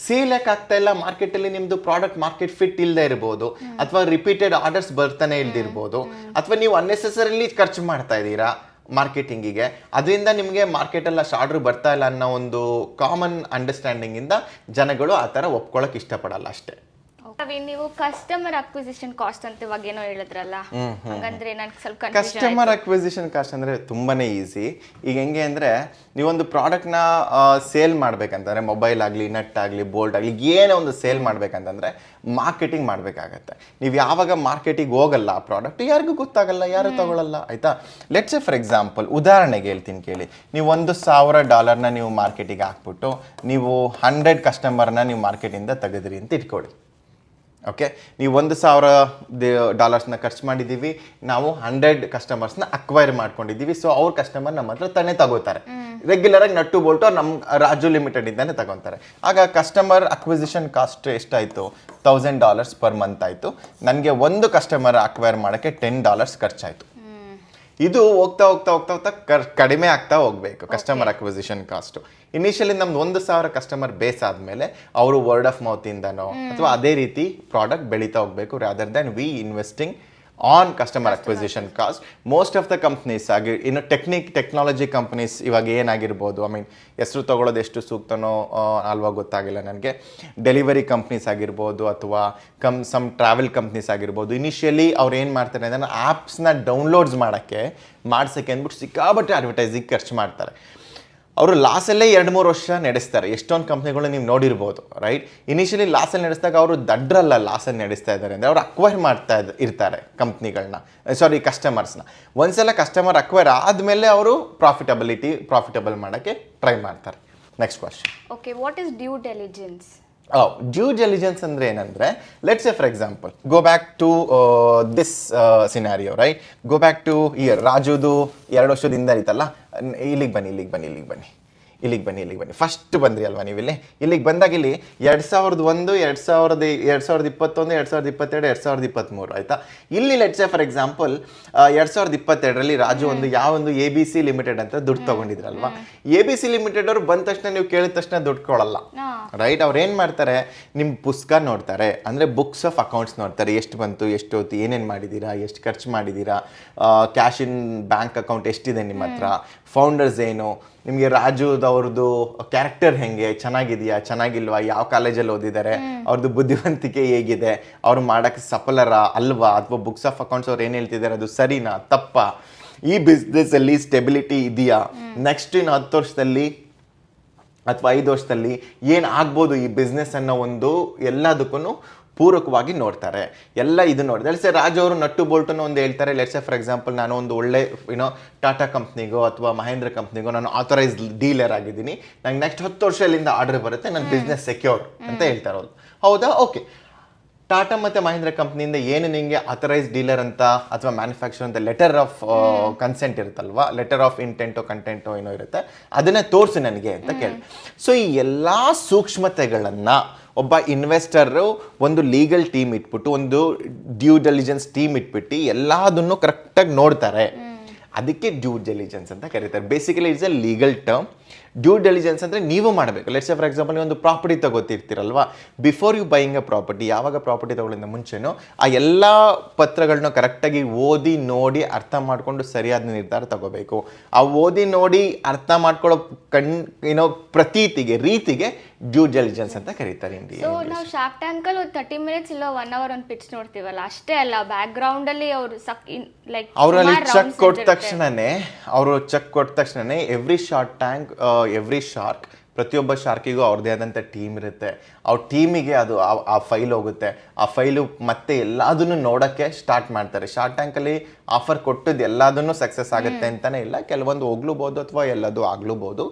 ಸೇಲ್ ಯಾಕೆ ಆಗ್ತಾ ಇಲ್ಲ? ಮಾರ್ಕೆಟಲ್ಲಿ ನಿಮ್ಮದು ಪ್ರಾಡಕ್ಟ್ ಮಾರ್ಕೆಟ್ ಫಿಟ್ ಇಲ್ಲದೆ ಇರ್ಬೋದು, ಅಥವಾ ರಿಪೀಟೆಡ್ ಆರ್ಡರ್ಸ್ ಬರ್ತಾನೆ ಇಲ್ದಿರ್ಬೋದು, ಅಥವಾ ನೀವು ಅನ್ನೆಸೆಸರಿಲಿ ಖರ್ಚು ಮಾಡ್ತಾ ಇದ್ದೀರಾ ಮಾರ್ಕೆಟಿಂಗಿಗೆ. ಅದರಿಂದ ನಿಮಗೆ ಮಾರ್ಕೆಟಲ್ಲಿ ಅಷ್ಟು ಆರ್ಡ್ರ್ ಬರ್ತಾ ಇಲ್ಲ ಅನ್ನೋ ಒಂದು ಕಾಮನ್ ಅಂಡರ್ಸ್ಟ್ಯಾಂಡಿಂಗಿಂದ ಜನಗಳು ಆ ಥರ ಒಪ್ಕೊಳ್ಳೋಕೆ ಇಷ್ಟಪಡಲ್ಲ ಅಷ್ಟೇ. ನೀವು ಕಸ್ಟಮರ್ ಅಕ್ವಿಸಿಷನ್ ಕಾಸ್ಟ್ ಅಂತ ಇವಾಗ ಏನೋ ಹೇಳಿದ್ರಲ್ಲ, ಹಾಗಂದ್ರೆ ನನಗೆ ಸ್ವಲ್ಪ ಕಸ್ಟಮರ್ ಅಕ್ವಿಸಿಷನ್ ಕಾಸ್ಟ್ ಅಂದರೆ ತುಂಬಾನೇ ಈಸಿ. ಈಗ ಹೆಂಗೆ ಅಂದರೆ, ನೀವೊಂದು ಪ್ರಾಡಕ್ಟ್ನ ಸೇಲ್ ಮಾಡ್ಬೇಕಂತಂದರೆ, ಮೊಬೈಲ್ ಆಗಲಿ, ನಟ್ ಆಗಲಿ, ಬೋಲ್ಟ್ ಆಗಲಿ, ಏನೋ ಒಂದು ಸೇಲ್ ಮಾಡ್ಬೇಕಂತಂದರೆ ಮಾರ್ಕೆಟಿಂಗ್ ಮಾಡಬೇಕಾಗತ್ತೆ. ನೀವು ಯಾವಾಗ ಮಾರ್ಕೆಟಿಗೆ ಹೋಗಲ್ಲ ಆ ಪ್ರಾಡಕ್ಟ್ ಯಾರಿಗೂ ಗೊತ್ತಾಗಲ್ಲ, ಯಾರು ತಗೊಳ್ಳಲ್ಲ, ಆಯಿತಾ? ಲೆಟ್ಸ್ ಫಾರ್ ಎಕ್ಸಾಂಪಲ್ ಉದಾಹರಣೆಗೆ ಹೇಳ್ತೀನಿ ಕೇಳಿ. ನೀವು $1,000 ನೀವು ಮಾರ್ಕೆಟಿಗೆ ಹಾಕ್ಬಿಟ್ಟು ನೀವು 100 ಕಸ್ಟಮರ್ನ ನೀವು ಮಾರ್ಕೆಟಿಂದ ತೆಗೆದ್ರಿ ಅಂತ ಇಟ್ಕೊಳ್ಳಿ. ಓಕೆ, ನೀವು $1,000 ಖರ್ಚು ಮಾಡಿದ್ದೀವಿ, ನಾವು 100 ಕಸ್ಟಮರ್ಸ್ನ ಅಕ್ವೈರ್ ಮಾಡ್ಕೊಂಡಿದ್ದೀವಿ. ಸೊ ಅವ್ರ ಕಸ್ಟಮರ್ ನಮ್ಮ ಹತ್ರ ತಾನೇ ತಗೋತಾರೆ, ರೆಗ್ಯುಲರಾಗಿ ನಟ್ಟು ಬೋಲ್ಟು ನಮ್ಮ ರಾಜು ಲಿಮಿಟೆಡ್ ಇಂದಾನೆ ತಗೊತಾರೆ. ಆಗ ಕಸ್ಟಮರ್ ಅಕ್ವಿಸಿಷನ್ ಕಾಸ್ಟ್ ಎಷ್ಟಾಯಿತು? $1,000 ಪರ್ ಮಂತ್ ಆಯಿತು. ನನಗೆ ಒಂದು ಕಸ್ಟಮರ್ ಅಕ್ವೈರ್ ಮಾಡೋಕ್ಕೆ $10 ಖರ್ಚಾಯಿತು. ಇದು ಹೋಗ್ತಾ ಹೋಗ್ತಾ ಹೋಗ್ತಾ ಹೋಗ್ತಾ ಕಡಿಮೆ ಆಗ್ತಾ ಹೋಗ್ಬೇಕು ಕಸ್ಟಮರ್ ಅಕ್ವಿಸಿಷನ್ ಕಾಸ್ಟ್. ಇನಿಷಿಯಲಿ ನಮ್ದು 1,000 ಕಸ್ಟಮರ್ ಬೇಸ್ ಆದಮೇಲೆ ಅವರು ವರ್ಡ್ ಆಫ್ ಮೌತ್ ಇಂದನೋ ಅಥವಾ ಅದೇ ರೀತಿ ಪ್ರಾಡಕ್ಟ್ ಬೆಳೀತಾ ಹೋಗಬೇಕು, rather than we investing on customer acquisition cost. Most of the companies ಆಗಿ ಇನ್ನು ಟೆಕ್ನಾಲಜಿ ಕಂಪ್ನೀಸ್ ಇವಾಗ ಏನಾಗಿರ್ಬೋದು, ಐ ಮೀನ್ ಹೆಸರು ತೊಗೊಳೋದು ಎಷ್ಟು ಸೂಕ್ತನೋ ಅಲ್ವಾ ಗೊತ್ತಾಗಿಲ್ಲ ನನಗೆ. ಡೆಲಿವರಿ ಕಂಪ್ನೀಸ್ ಆಗಿರ್ಬೋದು ಅಥವಾ ಸಮ್ ಟ್ರಾವೆಲ್ ಕಂಪ್ನೀಸ್ ಆಗಿರ್ಬೋದು, ಇನಿಷಿಯಲಿ ಅವ್ರು ಏನು ಮಾಡ್ತಾರೆ ಅಂದರೆ ಆ್ಯಪ್ಸ್ನ ಡೌನ್ಲೋಡ್ಸ್ ಮಾಡ್ಸೋಕ್ಕೆ ಅಂದ್ಬಿಟ್ಟು ಸಿಕ್ಕಾಬಟ್ಟೆ ಅಡ್ವರ್ಟೈಸಿಂಗ್ ಖರ್ಚು ಮಾಡ್ತಾರೆ. ಅವರು ಲಾಸಲ್ಲೇ 2-3 ವರ್ಷ ನಡೆಸ್ತಾರೆ. ಎಷ್ಟೊಂದು ಕಂಪ್ನಿಗಳು ನೀವು ನೋಡಿರ್ಬೋದು, ರೈಟ್? ಇನಿಷಿಯಲಿ ಲಾಸಲ್ಲಿ ನಡೆಸಿದಾಗ ಅವರು ದಡ್ರಲ್ಲ ಲಾಸಲ್ಲಿ ನಡೆಸ್ತಾ ಇದ್ದಾರೆ ಅಂದರೆ ಅವ್ರು ಅಕ್ವೈರ್ ಮಾಡ್ತಾ ಇರ್ತಾರೆ ಕಂಪ್ನಿಗಳನ್ನ, ಕಸ್ಟಮರ್ಸ್ನ. ಒಂದ್ಸಲ ಕಸ್ಟಮರ್ ಅಕ್ವೈರ್ ಆದಮೇಲೆ ಅವರು ಪ್ರಾಫಿಟಬಲ್ ಮಾಡೋಕ್ಕೆ ಟ್ರೈ ಮಾಡ್ತಾರೆ. Next question. Okay, what is due diligence? Due diligence ಅಂದರೆ ಏನಂದರೆ, let's say for example go back to this scenario, right? Go back to year ರಾಜುದು 2 ವರ್ಷದಿಂದ ಐತಲ್ಲ, ಇಲ್ಲಿಗೆ ಬನ್ನಿ. ಫಸ್ಟ್ ಬಂದ್ರಿ ಅಲ್ವಾ ನೀವು ಇಲ್ಲಿಗೆ ಬಂದಾಗ ಇಲ್ಲಿ 2001, 2021, 2022, 2023 ಆಯ್ತಾ? ಇಲ್ಲಿ ಲೆಟ್ಸ್ ಸೇ ಫಾರ್ ಎಕ್ಸಾಂಪಲ್ 2022ರಲ್ಲಿ ರಾಜು ಒಂದು ABC ಲಿಮಿಟೆಡ್ ಅಂತ ದುಡ್ಡು ತಗೊಂಡಿದ್ರಲ್ವಾ? ABC ಲಿಮಿಟೆಡ್ ಅವ್ರು ಬಂದ ತಕ್ಷಣ ನೀವು ಕೇಳಿದ ತಕ್ಷಣ ದುಡ್ಡು ಕೊಡಲ್ಲ, ರೈಟ್? ಅವ್ರು ಏನು ಮಾಡ್ತಾರೆ, ನಿಮ್ಮ ಪುಸ್ತಕ ನೋಡ್ತಾರೆ, ಅಂದರೆ ಬುಕ್ಸ್ ಆಫ್ ಅಕೌಂಟ್ಸ್ ನೋಡ್ತಾರೆ. ಎಷ್ಟು ಬಂತು, ಎಷ್ಟು ಹೋಯ್ತು, ಏನೇನು ಮಾಡಿದ್ದೀರಾ, ಎಷ್ಟು ಖರ್ಚು ಮಾಡಿದ್ದೀರಾ, ಕ್ಯಾಶ್ ಇನ್ ಬ್ಯಾಂಕ್ ಅಕೌಂಟ್ ಎಷ್ಟಿದೆ ನಿಮ್ಮ ಹತ್ರ, ಫೌಂಡರ್ಸ್ ಏನು, ನಿಮಗೆ ರಾಜುದವ್ರದ್ದು ಕ್ಯಾರೆಕ್ಟರ್ ಹೆಂಗೆ, ಚೆನ್ನಾಗಿದೆಯಾ, ಚೆನ್ನಾಗಿಲ್ವಾ, ಯಾವ ಕಾಲೇಜಲ್ಲಿ ಓದಿದ್ದಾರೆ, ಅವ್ರದ್ದು ಬುದ್ಧಿವಂತಿಕೆ ಹೇಗಿದೆ, ಅವ್ರು ಮಾಡೋಕ್ಕೆ ಸಫಲರ ಅಲ್ವಾ, ಅಥವಾ ಬುಕ್ಸ್ ಆಫ್ ಅಕೌಂಟ್ಸ್ ಅವ್ರು ಏನು ಹೇಳ್ತಿದ್ದಾರೆ ಅದು ಸರಿನಾ ತಪ್ಪಾ, ಈ ಬಿಸ್ನೆಸ್ಸಲ್ಲಿ ಸ್ಟೆಬಿಲಿಟಿ ಇದೆಯಾ, ನೆಕ್ಸ್ಟ್ ಇನ್ನು 10 ವರ್ಷದಲ್ಲಿ ಅಥವಾ 5 ವರ್ಷದಲ್ಲಿ ಏನು ಆಗ್ಬೋದು ಈ ಬಿಸ್ನೆಸ್ ಅನ್ನೋ ಒಂದು ಎಲ್ಲದಕ್ಕೂ ಪೂರಕವಾಗಿ ನೋಡ್ತಾರೆ. ಎಲ್ಲ ಇದು ನೋಡಿ ಲೆಟ್ಸ್ ಸೇ ರಾಜು ಅವರು ನಟ್ಟು ಬೋಲ್ಟನ್ನು ಒಂದು ಹೇಳ್ತಾರೆ. ಲೆಟ್ಸ್ ಸೇ ಫಾರ್ ಎಕ್ಸಾಂಪಲ್ ನಾನು ಒಂದು ಒಳ್ಳೆ ಟಾಟಾ ಕಂಪ್ನಿಗೋ ಅಥವಾ ಮಹೇಂದ್ರ ಕಂಪ್ನಿಗೋ ನಾನು ಆಥರೈಸ್ ಡೀಲರ್ ಆಗಿದ್ದೀನಿ, ನಂಗೆ ನೆಕ್ಸ್ಟ್ 10 ವರ್ಷದಿಂದ ಆರ್ಡರ್ ಬರುತ್ತೆ, ನನ್ನ ಬಿಸ್ನೆಸ್ ಸೆಕ್ಯೂರ್ ಅಂತ ಹೇಳ್ತಾರೆ ಅವ್ರು. ಹೌದಾ? ಓಕೆ, ಟಾಟಾ ಮತ್ತು ಮಹೇಂದ್ರ ಕಂಪ್ನಿಯಿಂದ ಏನು ನಿಮಗೆ ಅಥರೈಸ್ ಡೀಲರ್ ಅಂತ ಅಥವಾ ಮ್ಯಾನುಫ್ಯಾಕ್ಚರ್ ಅಂತ ಲೆಟರ್ ಆಫ್ ಕನ್ಸೆಂಟ್ ಇರುತ್ತಲ್ವಾ, ಲೆಟರ್ ಆಫ್ ಇಂಟೆಂಟೋ ಕಂಟೆಂಟೋ ಏನೋ ಇರುತ್ತೆ, ಅದನ್ನೇ ತೋರಿಸಿ ನನಗೆ ಅಂತ ಕೇಳಿ. ಸೊ ಈ ಎಲ್ಲ ಸೂಕ್ಷ್ಮತೆಗಳನ್ನು ಒಬ್ಬ ಇನ್ವೆಸ್ಟರು ಒಂದು ಲೀಗಲ್ ಟೀಮ್ ಇಟ್ಬಿಟ್ಟು, ಒಂದು ಡ್ಯೂ ಡಿಲಿಜೆನ್ಸ್ ಟೀಮ್ ಇಟ್ಬಿಟ್ಟು ಎಲ್ಲದನ್ನು ಕರೆಕ್ಟಾಗಿ ನೋಡ್ತಾರೆ. ಅದಕ್ಕೆ ಡ್ಯೂ ಡಿಲಿಜೆನ್ಸ್ ಅಂತ ಕರೀತಾರೆ. Basically it's a legal term. Due diligence ಅಂದರೆ ನೀವು ಮಾಡಬೇಕು. ಲೆಟ್ಸ್ ಸೇ ಫಾರ್ ಎಕ್ಸಾಂಪಲ್ ನೀವು ಒಂದು ಪ್ರಾಪರ್ಟಿ ತಗೋತಿರ್ತೀರಲ್ವಾ, before you buying a property, ಯಾವಾಗ ಪ್ರಾಪರ್ಟಿ ತಗೊಳ್ಳೋದ್ರಿಂದ ಮುಂಚೆನೂ ಆ ಎಲ್ಲ ಪತ್ರಗಳನ್ನ ಕರೆಕ್ಟಾಗಿ ಓದಿ ನೋಡಿ ಅರ್ಥ ಮಾಡಿಕೊಂಡು ಸರಿಯಾದ ನಿರ್ಧಾರ ತಗೋಬೇಕು. ಆ ಓದಿ ನೋಡಿ ಅರ್ಥ ಮಾಡ್ಕೊಳ್ಳೋ ರೀತಿಗೆ ಡ್ಯೂ ಡಿಲಿಜೆನ್ಸ್ ಅಂತ ಕರೀತಾರೆ ಇಂಡಿಯಾ. ಸೊ ನಾವು ಶಾರ್ಕ್ ಟ್ಯಾಂಕಲ್ಲಿ ಒಂದು 30 ಮಿನಿಟ್ಸ್ ಇಲ್ಲ 1 ಅವರ್ ಒಂದು ಪಿಚ್ ನೋಡ್ತೀವಲ್ಲ, ಅಷ್ಟೇ ಅಲ್ಲ, ಬ್ಯಾಕ್ ಗ್ರೌಂಡಲ್ಲಿ ಅವರು ಲೈಕ್ ಅವರಲ್ಲಿ ಚೆಕ್ ಕೊಟ್ಟ ತಕ್ಷಣನೇ ಎವ್ರಿ ಶಾರ್ಕ್ ಪ್ರತಿಯೊಬ್ಬ ಶಾರ್ಕಿಗೂ ಅವ್ರದ್ದೇ ಆದಂಥ ಟೀಮ್ ಇರುತ್ತೆ. ಅವ್ರ ಟೀಮಿಗೆ ಅದು ಆ ಫೈಲ್ ಹೋಗುತ್ತೆ. ಆ ಫೈಲು ಮತ್ತೆ ಎಲ್ಲದನ್ನು ನೋಡೋಕ್ಕೆ ಸ್ಟಾರ್ಟ್ ಮಾಡ್ತಾರೆ. ಶಾರ್ಕ್ ಟ್ಯಾಂಕಲ್ಲಿ ಆಫರ್ ಕೊಟ್ಟದ್ದು ಎಲ್ಲದನ್ನು ಸಕ್ಸಸ್ ಆಗುತ್ತೆ ಅಂತಾನೆ ಇಲ್ಲ, ಕೆಲವೊಂದು ಹೋಗ್ಲೂಬಹುದು ಅಥವಾ ಎಲ್ಲದು ಆಗ್ಲೂಬಹುದು.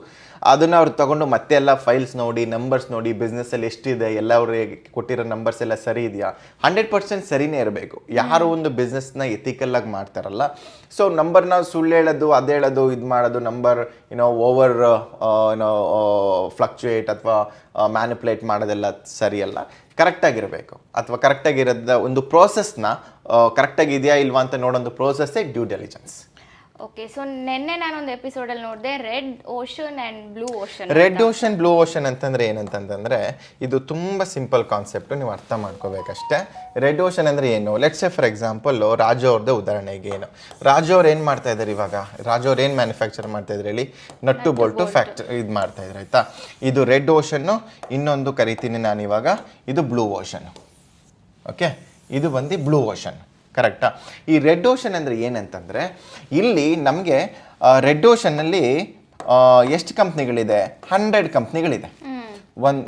ಅದನ್ನ ಅವ್ರು ತಗೊಂಡು ಮತ್ತೆ ಎಲ್ಲ ಫೈಲ್ಸ್ ನೋಡಿ, ನಂಬರ್ಸ್ ನೋಡಿ, ಬಿಸ್ನೆಸ್ ಅಲ್ಲಿ ಎಷ್ಟಿದೆ, ಎಲ್ಲ ಅವ್ರಿಗೆ ಕೊಟ್ಟಿರೋ ನಂಬರ್ಸ್ ಎಲ್ಲ ಸರಿ ಇದೆಯಾ, 100% ಸರಿನೇ ಇರಬೇಕು. ಯಾರು ಒಂದು ಬಿಸ್ನೆಸ್ನ ಎಥಿಕಲ್ ಆಗಿ ಮಾಡ್ತಾರಲ್ಲ, ಸೊ ನಂಬರ್ನ ಸುಳ್ಳು ಹೇಳೋದು, ಅದು ಹೇಳೋದು, ಇದು ಮಾಡೋದು, ನಂಬರ್ ಓವರ್ ಫ್ಲಕ್ಚುಯೇಟ್ ಅಥವಾ ಮ್ಯಾನಿಪುಲೇಟ್ ಮಾಡೋದೆಲ್ಲ ಸರಿಯಲ್ಲ. ಕರೆಕ್ಟಾಗಿರಬೇಕು, ಅಥವಾ ಕರೆಕ್ಟಾಗಿರೋದ ಒಂದು ಪ್ರೋಸೆಸ್ನ ಕರೆಕ್ಟಾಗಿದೆಯಾ ಇಲ್ವಾ ಅಂತ ನೋಡೋದು ಪ್ರೋಸೆಸ್ಸೇ ಡ್ಯೂ ಡೆಲಿಜೆನ್ಸ್. ಓಕೆ, ಸೊ ನಿನ್ನೆ ನಾನೊಂದು ಎಪಿಸೋಡಲ್ಲಿ ನೋಡಿದೆ red ocean and blue ocean. Red ocean, blue ocean ಅಂತಂದ್ರೆ ಏನಂತಂದ್ರೆ ಇದು ತುಂಬ ಸಿಂಪಲ್ ಕಾನ್ಸೆಪ್ಟು, ನೀವು ಅರ್ಥ ಮಾಡ್ಕೋಬೇಕಷ್ಟೇ. ರೆಡ್ ಓಷನ್ ಅಂದರೆ ಏನು? Let's say for example Raju ಅವ್ರದ್ದು ಉದಾಹರಣೆಗೆ ಏನು, ರಾಜು ಅವ್ರು ಏನು ಮಾಡ್ತಾ ಇದ್ದಾರೆ ಇವಾಗ? ರಾಜು ಅವ್ರು ಏನು ಮ್ಯಾನುಫ್ಯಾಕ್ಚರ್ ಮಾಡ್ತಾ ಇದ್ರು ಹೇಳಿ? ನಟ್ಟು ಬೋಲ್ಟು ಫ್ಯಾಕ್ಟ್ರಿ ಇದು ಮಾಡ್ತಾ ಇದ್ರು, ಆಯ್ತಾ? ಇದು ರೆಡ್ ಓಷನ್ನು, ಇನ್ನೊಂದು ಕರಿತೀನಿ ನಾನು ಇವಾಗ, ಇದು ಬ್ಲೂ ಓಷನ್. ಓಕೆ, ಇದು ಬಂದು ಬ್ಲೂ ಓಷನ್, ಕರೆಕ್ಟಾ? ಈ ರೆಡ್ ಓಷನ್ ಅಂದರೆ ಏನಂತಂದರೆ, ಇಲ್ಲಿ ನಮಗೆ ರೆಡ್ ಓಷನ್ನಲ್ಲಿ ಎಷ್ಟು ಕಂಪ್ನಿಗಳಿದೆ? 100 ಕಂಪ್ನಿಗಳಿದೆ.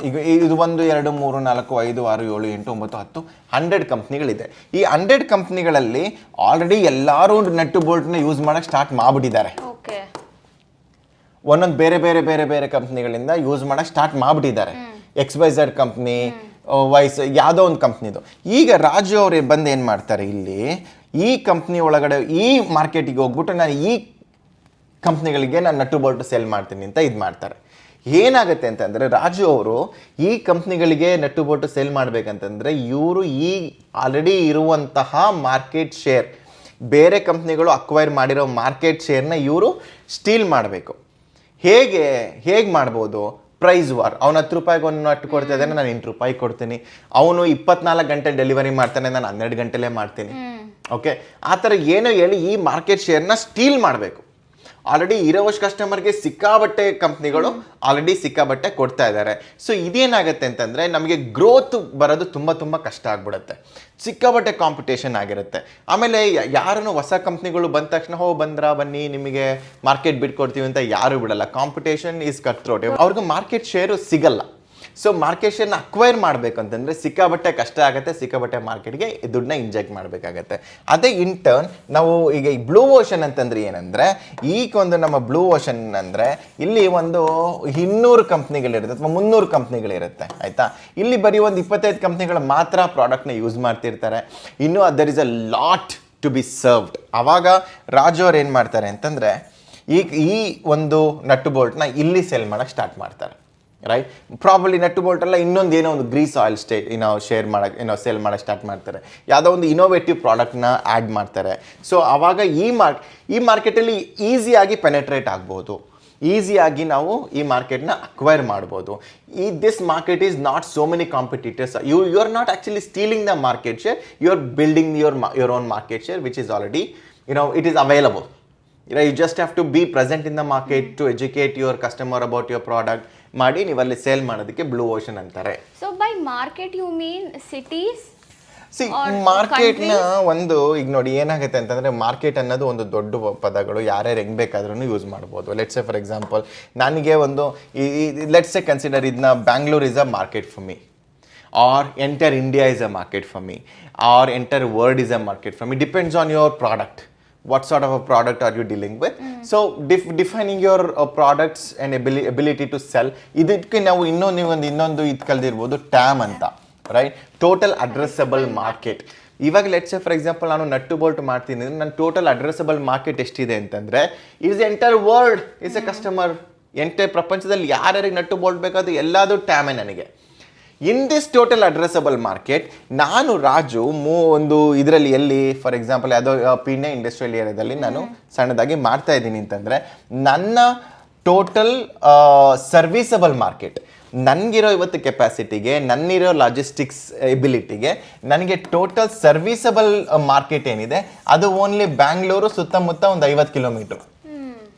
ಈಗ ಇದು 1 2 3 4 5 6 7 8 9 10 100 ಕಂಪ್ನಿಗಳಿದೆ. ಈ 100 ಕಂಪ್ನಿಗಳಲ್ಲಿ ಆಲ್ರೆಡಿ ಎಲ್ಲರೂ ನಟ್ಟು ಬೋಲ್ಟ್ನ ಯೂಸ್ ಮಾಡೋಕ್ಕೆ ಸ್ಟಾರ್ಟ್ ಮಾಡಿಬಿಟ್ಟಿದ್ದಾರೆ. ಓಕೆ, ಒಂದೊಂದು ಬೇರೆ ಬೇರೆ ಬೇರೆ ಬೇರೆ ಕಂಪ್ನಿಗಳಿಂದ ಯೂಸ್ ಮಾಡೋಕ್ಕೆ ಸ್ಟಾರ್ಟ್ ಮಾಡಿಬಿಟ್ಟಿದ್ದಾರೆ. XYZ ಕಂಪ್ನಿ, ವೈಸ್ ಯಾವುದೋ ಒಂದು ಕಂಪ್ನಿದು. ಈಗ ರಾಜು ಅವ್ರು ಬಂದು ಏನು ಮಾಡ್ತಾರೆ, ಇಲ್ಲಿ ಈ ಕಂಪ್ನಿ ಒಳಗಡೆ ಈ ಮಾರ್ಕೆಟಿಗೆ ಹೋಗ್ಬಿಟ್ಟು ನಾನು ಈ ಕಂಪ್ನಿಗಳಿಗೆ ನಾನು ನಟ್ಟು ಬೋಲ್ಟು ಸೆಲ್ ಮಾಡ್ತೀನಿ ಅಂತ ಇದು ಮಾಡ್ತಾರೆ. ಏನಾಗುತ್ತೆ ಅಂತಂದರೆ, ರಾಜು ಅವರು ಈ ಕಂಪ್ನಿಗಳಿಗೆ ನಟ್ಟು ಬೋಲ್ಟು ಸೆಲ್ ಮಾಡಬೇಕಂತಂದರೆ ಇವರು ಈ ಆಲ್ರೆಡಿ ಇರುವಂತಹ ಮಾರ್ಕೆಟ್ ಶೇರ್, ಬೇರೆ ಕಂಪ್ನಿಗಳು ಅಕ್ವೈರ್ ಮಾಡಿರೋ ಮಾರ್ಕೆಟ್ ಶೇರ್ನ ಇವರು ಸ್ಟೀಲ್ ಮಾಡಬೇಕು. ಹೇಗೆ ಮಾಡ್ಬೋದು? Price war. ಅವನು 10 ರೂಪಾಯಿಗೆ ಒಂದು ನಟ್ಟು ಕೊಡ್ತಾ ಇದ್ದಾನೆ, ನಾನು 8 ರೂಪಾಯಿ ಕೊಡ್ತೀನಿ. ಅವನು 24 ಗಂಟೆ ಡೆಲಿವರಿ ಮಾಡ್ತಾನೆ, ನಾನು 12 ಗಂಟೆಲೇ ಮಾಡ್ತೀನಿ. ಓಕೆ, ಆ ಥರ ಏನೋ ಹೇಳಿ ಈ ಮಾರ್ಕೆಟ್ ಶೇರ್ನ ಸ್ಟೀಲ್ ಮಾಡಬೇಕು. ಆಲ್ರೆಡಿ ಇರೋವಷ್ಟು ಕಸ್ಟಮರ್ಗೆ ಸಿಕ್ಕಾಬಟ್ಟೆ ಕಂಪ್ನಿಗಳು ಆಲ್ರೆಡಿ ಸಿಕ್ಕಾಬಟ್ಟೆ ಕೊಡ್ತಾ ಇದ್ದಾರೆ. ಸೊ ಇದೇನಾಗುತ್ತೆ ಅಂತಂದರೆ, ನಮಗೆ ಗ್ರೋತ್ ಬರೋದು ತುಂಬ ಕಷ್ಟ ಆಗ್ಬಿಡುತ್ತೆ. ಸಿಕ್ಕಾಬಟ್ಟೆ ಕಾಂಪಿಟೇಷನ್ ಆಗಿರುತ್ತೆ. ಆಮೇಲೆ ಯಾರನ್ನು ಹೊಸ ಕಂಪ್ನಿಗಳು ಬಂದ ತಕ್ಷಣ ಬನ್ನಿ ನಿಮಗೆ ಮಾರ್ಕೆಟ್ ಬಿಟ್ಕೊಡ್ತೀವಿ ಅಂತ ಯಾರು ಬಿಡಲ್ಲ. Competition is cut throat. ಅವ್ರಿಗೆ ಮಾರ್ಕೆಟ್ ಶೇರು ಸಿಗಲ್ಲ. ಸೊ ಮಾರ್ಕೆಟ್ ಶೇರ್ನ ಅಕ್ವೈರ್ ಮಾಡಬೇಕಂತಂದರೆ ಸಿಕ್ಕಾಬಟ್ಟೆ ಕಷ್ಟ ಆಗುತ್ತೆ, ಸಿಕ್ಕಾಬಟ್ಟೆ ಮಾರ್ಕೆಟ್ಗೆ ದುಡ್ಡನ್ನ ಇಂಜೆಕ್ಟ್ ಮಾಡಬೇಕಾಗತ್ತೆ. ಅದೇ ಇನ್ ಟರ್ನ್ ನಾವು ಈಗ ಈ ಬ್ಲೂ ಓಷನ್ ಅಂತಂದ್ರೆ ಏನಂದರೆ, ಈಗ ಒಂದು ನಮ್ಮ ಬ್ಲೂ ಓಷನ್ ಅಂದರೆ ಇಲ್ಲಿ ಒಂದು 200 ಕಂಪ್ನಿಗಳಿರುತ್ತೆ ಅಥವಾ 300 ಕಂಪ್ನಿಗಳಿರುತ್ತೆ, ಆಯಿತಾ? ಇಲ್ಲಿ ಬರೀ ಒಂದು 25 ಕಂಪ್ನಿಗಳು ಮಾತ್ರ ಪ್ರಾಡಕ್ಟ್ನ ಯೂಸ್ ಮಾಡ್ತಿರ್ತಾರೆ. ಇನ್ನೂ there is a lot to be served. ಆವಾಗ ರಾಜು ಅವ್ರು ಏನು ಮಾಡ್ತಾರೆ ಅಂತಂದರೆ, ಈ ಒಂದು ನಟ್ಟು ಬೋಲ್ಟ್ನ ಇಲ್ಲಿ ಸೆಲ್ ಮಾಡೋಕ್ಕೆ ಸ್ಟಾರ್ಟ್ ಮಾಡ್ತಾರೆ, ರೈಟ್? ಪ್ರಾಬಬ್ಲಿ ನಟ್ಟು ಬೋಲ್ಟ್ ಅಲ್ಲ, ಇನ್ನೊಂದು ಏನೋ ಒಂದು ಗ್ರೀಸ್ ಆಯಿಲ್ ಶೇರ್ ಮಾಡೋಕ್ಕೆ ಸೇಲ್ ಮಾಡೋಕ್ಕೆ ಸ್ಟಾರ್ಟ್ ಮಾಡ್ತಾರೆ. ಯಾವುದೋ ಒಂದು ಇನೋವೇಟಿವ್ ಪ್ರಾಡಕ್ಟ್ನ ಆ್ಯಡ್ ಮಾಡ್ತಾರೆ. ಸೊ ಆವಾಗ ಈ ಮಾರ್ಕೆಟಲ್ಲಿ ಈಸಿಯಾಗಿ ಪೆನೆಟ್ರೇಟ್ ಆಗ್ಬೋದು, ಈಸಿಯಾಗಿ ನಾವು ಈ ಮಾರ್ಕೆಟ್ನ ಅಕ್ವೈರ್ ಮಾಡ್ಬೋದು. This market is not so many competitors. You are not actually stealing the market share, you are building your own market share which is already it is available. You just have to be present in the market to educate your customer about your product. ಮಾಡಿ ನೀವಲ್ಲಿ ಸೇಲ್ ಮಾಡೋದಕ್ಕೆ ಬ್ಲೂ ಓಷನ್ ಅಂತಾರೆ. So by market you mean cities? ಮಾರ್ಕೆಟ್ನ ಒಂದು ಈಗ ನೋಡಿ ಏನಾಗುತ್ತೆ ಅಂತಂದರೆ, ಮಾರ್ಕೆಟ್ ಅನ್ನೋದು ಒಂದು ದೊಡ್ಡ ಪದಗಳು, ಯಾರ್ಯಾರು ಹೆಂಗೆ ಬೇಕಾದ್ರೂ ಯೂಸ್ ಮಾಡ್ಬೋದು. ಲೆಟ್ಸ್ ಸೇ ಫಾರ್ ಎಕ್ಸಾಂಪಲ್, ನನಗೆ ಒಂದು ಲೆಟ್ಸ್ ಸೇ ಕನ್ಸಿಡರ್ ಇದನ್ನ Bangalore is a market for me, or entire India is a market for me, or entire world is a market for me. Depends on your product. What sort of a product are you dealing with? So defining your products and ability to sell. ಇದಕ್ಕೆ ನಾವು ಇನ್ನೊಂದು ಇದು ಕಲ್ದಿರ್ಬೋದು, ಟ್ಯಾಮ್ ಅಂತ, ರೈಟ್? Total addressable market. ಇವಾಗ ಲೆಟ್ಸ್ ಸೇ ಫಾರ್ ಎಕ್ಸಾಂಪಲ್ ನಾನು ನಟ್ಟು ಬೋಲ್ಟ್ ಮಾಡ್ತೀನಿ ಅಂದರೆ ನನ್ನ ಟೋಟಲ್ ಅಡ್ರೆಸಬಲ್ ಮಾರ್ಕೆಟ್ ಎಷ್ಟಿದೆ ಅಂತಂದರೆ, is entire world is a customer. ಪ್ರಪಂಚದಲ್ಲಿ ಯಾರ್ಯಾರಿಗೆ ನಟ್ಟು ಬೋಲ್ಟ್ ಬೇಕಾದ್ರು ಎಲ್ಲಾದರೂ ಟ್ಯಾಮೇ ನನಗೆ. In this total addressable market ನಾನು ರಾಜು ಒಂದು ಇದರಲ್ಲಿ ಎಲ್ಲಿ ಫಾರ್ ಎಕ್ಸಾಂಪಲ್ ಯಾವುದೋ ಪೀಣ್ಯ ಇಂಡಸ್ಟ್ರಿಯಲ್ ಏರಿಯಾದಲ್ಲಿ ನಾನು ಸಣ್ಣದಾಗಿ ಮಾಡ್ತಾ ಇದ್ದೀನಿ ಅಂತಂದರೆ, ನನ್ನ ಟೋಟಲ್ ಸರ್ವಿಸಬಲ್ ಮಾರ್ಕೆಟ್, ನನಗಿರೋ ಇವತ್ತು ಕೆಪಾಸಿಟಿಗೆ, ನನ್ನಿರೋ ಲಾಜಿಸ್ಟಿಕ್ಸ್ ಎಬಿಲಿಟಿಗೆ, ನನಗೆ ಟೋಟಲ್ ಸರ್ವಿಸಬಲ್ ಮಾರ್ಕೆಟ್ ಏನಿದೆ ಅದು ಓನ್ಲಿ ಬ್ಯಾಂಗ್ಳೂರು ಸುತ್ತಮುತ್ತ ಒಂದು 50 kilometre,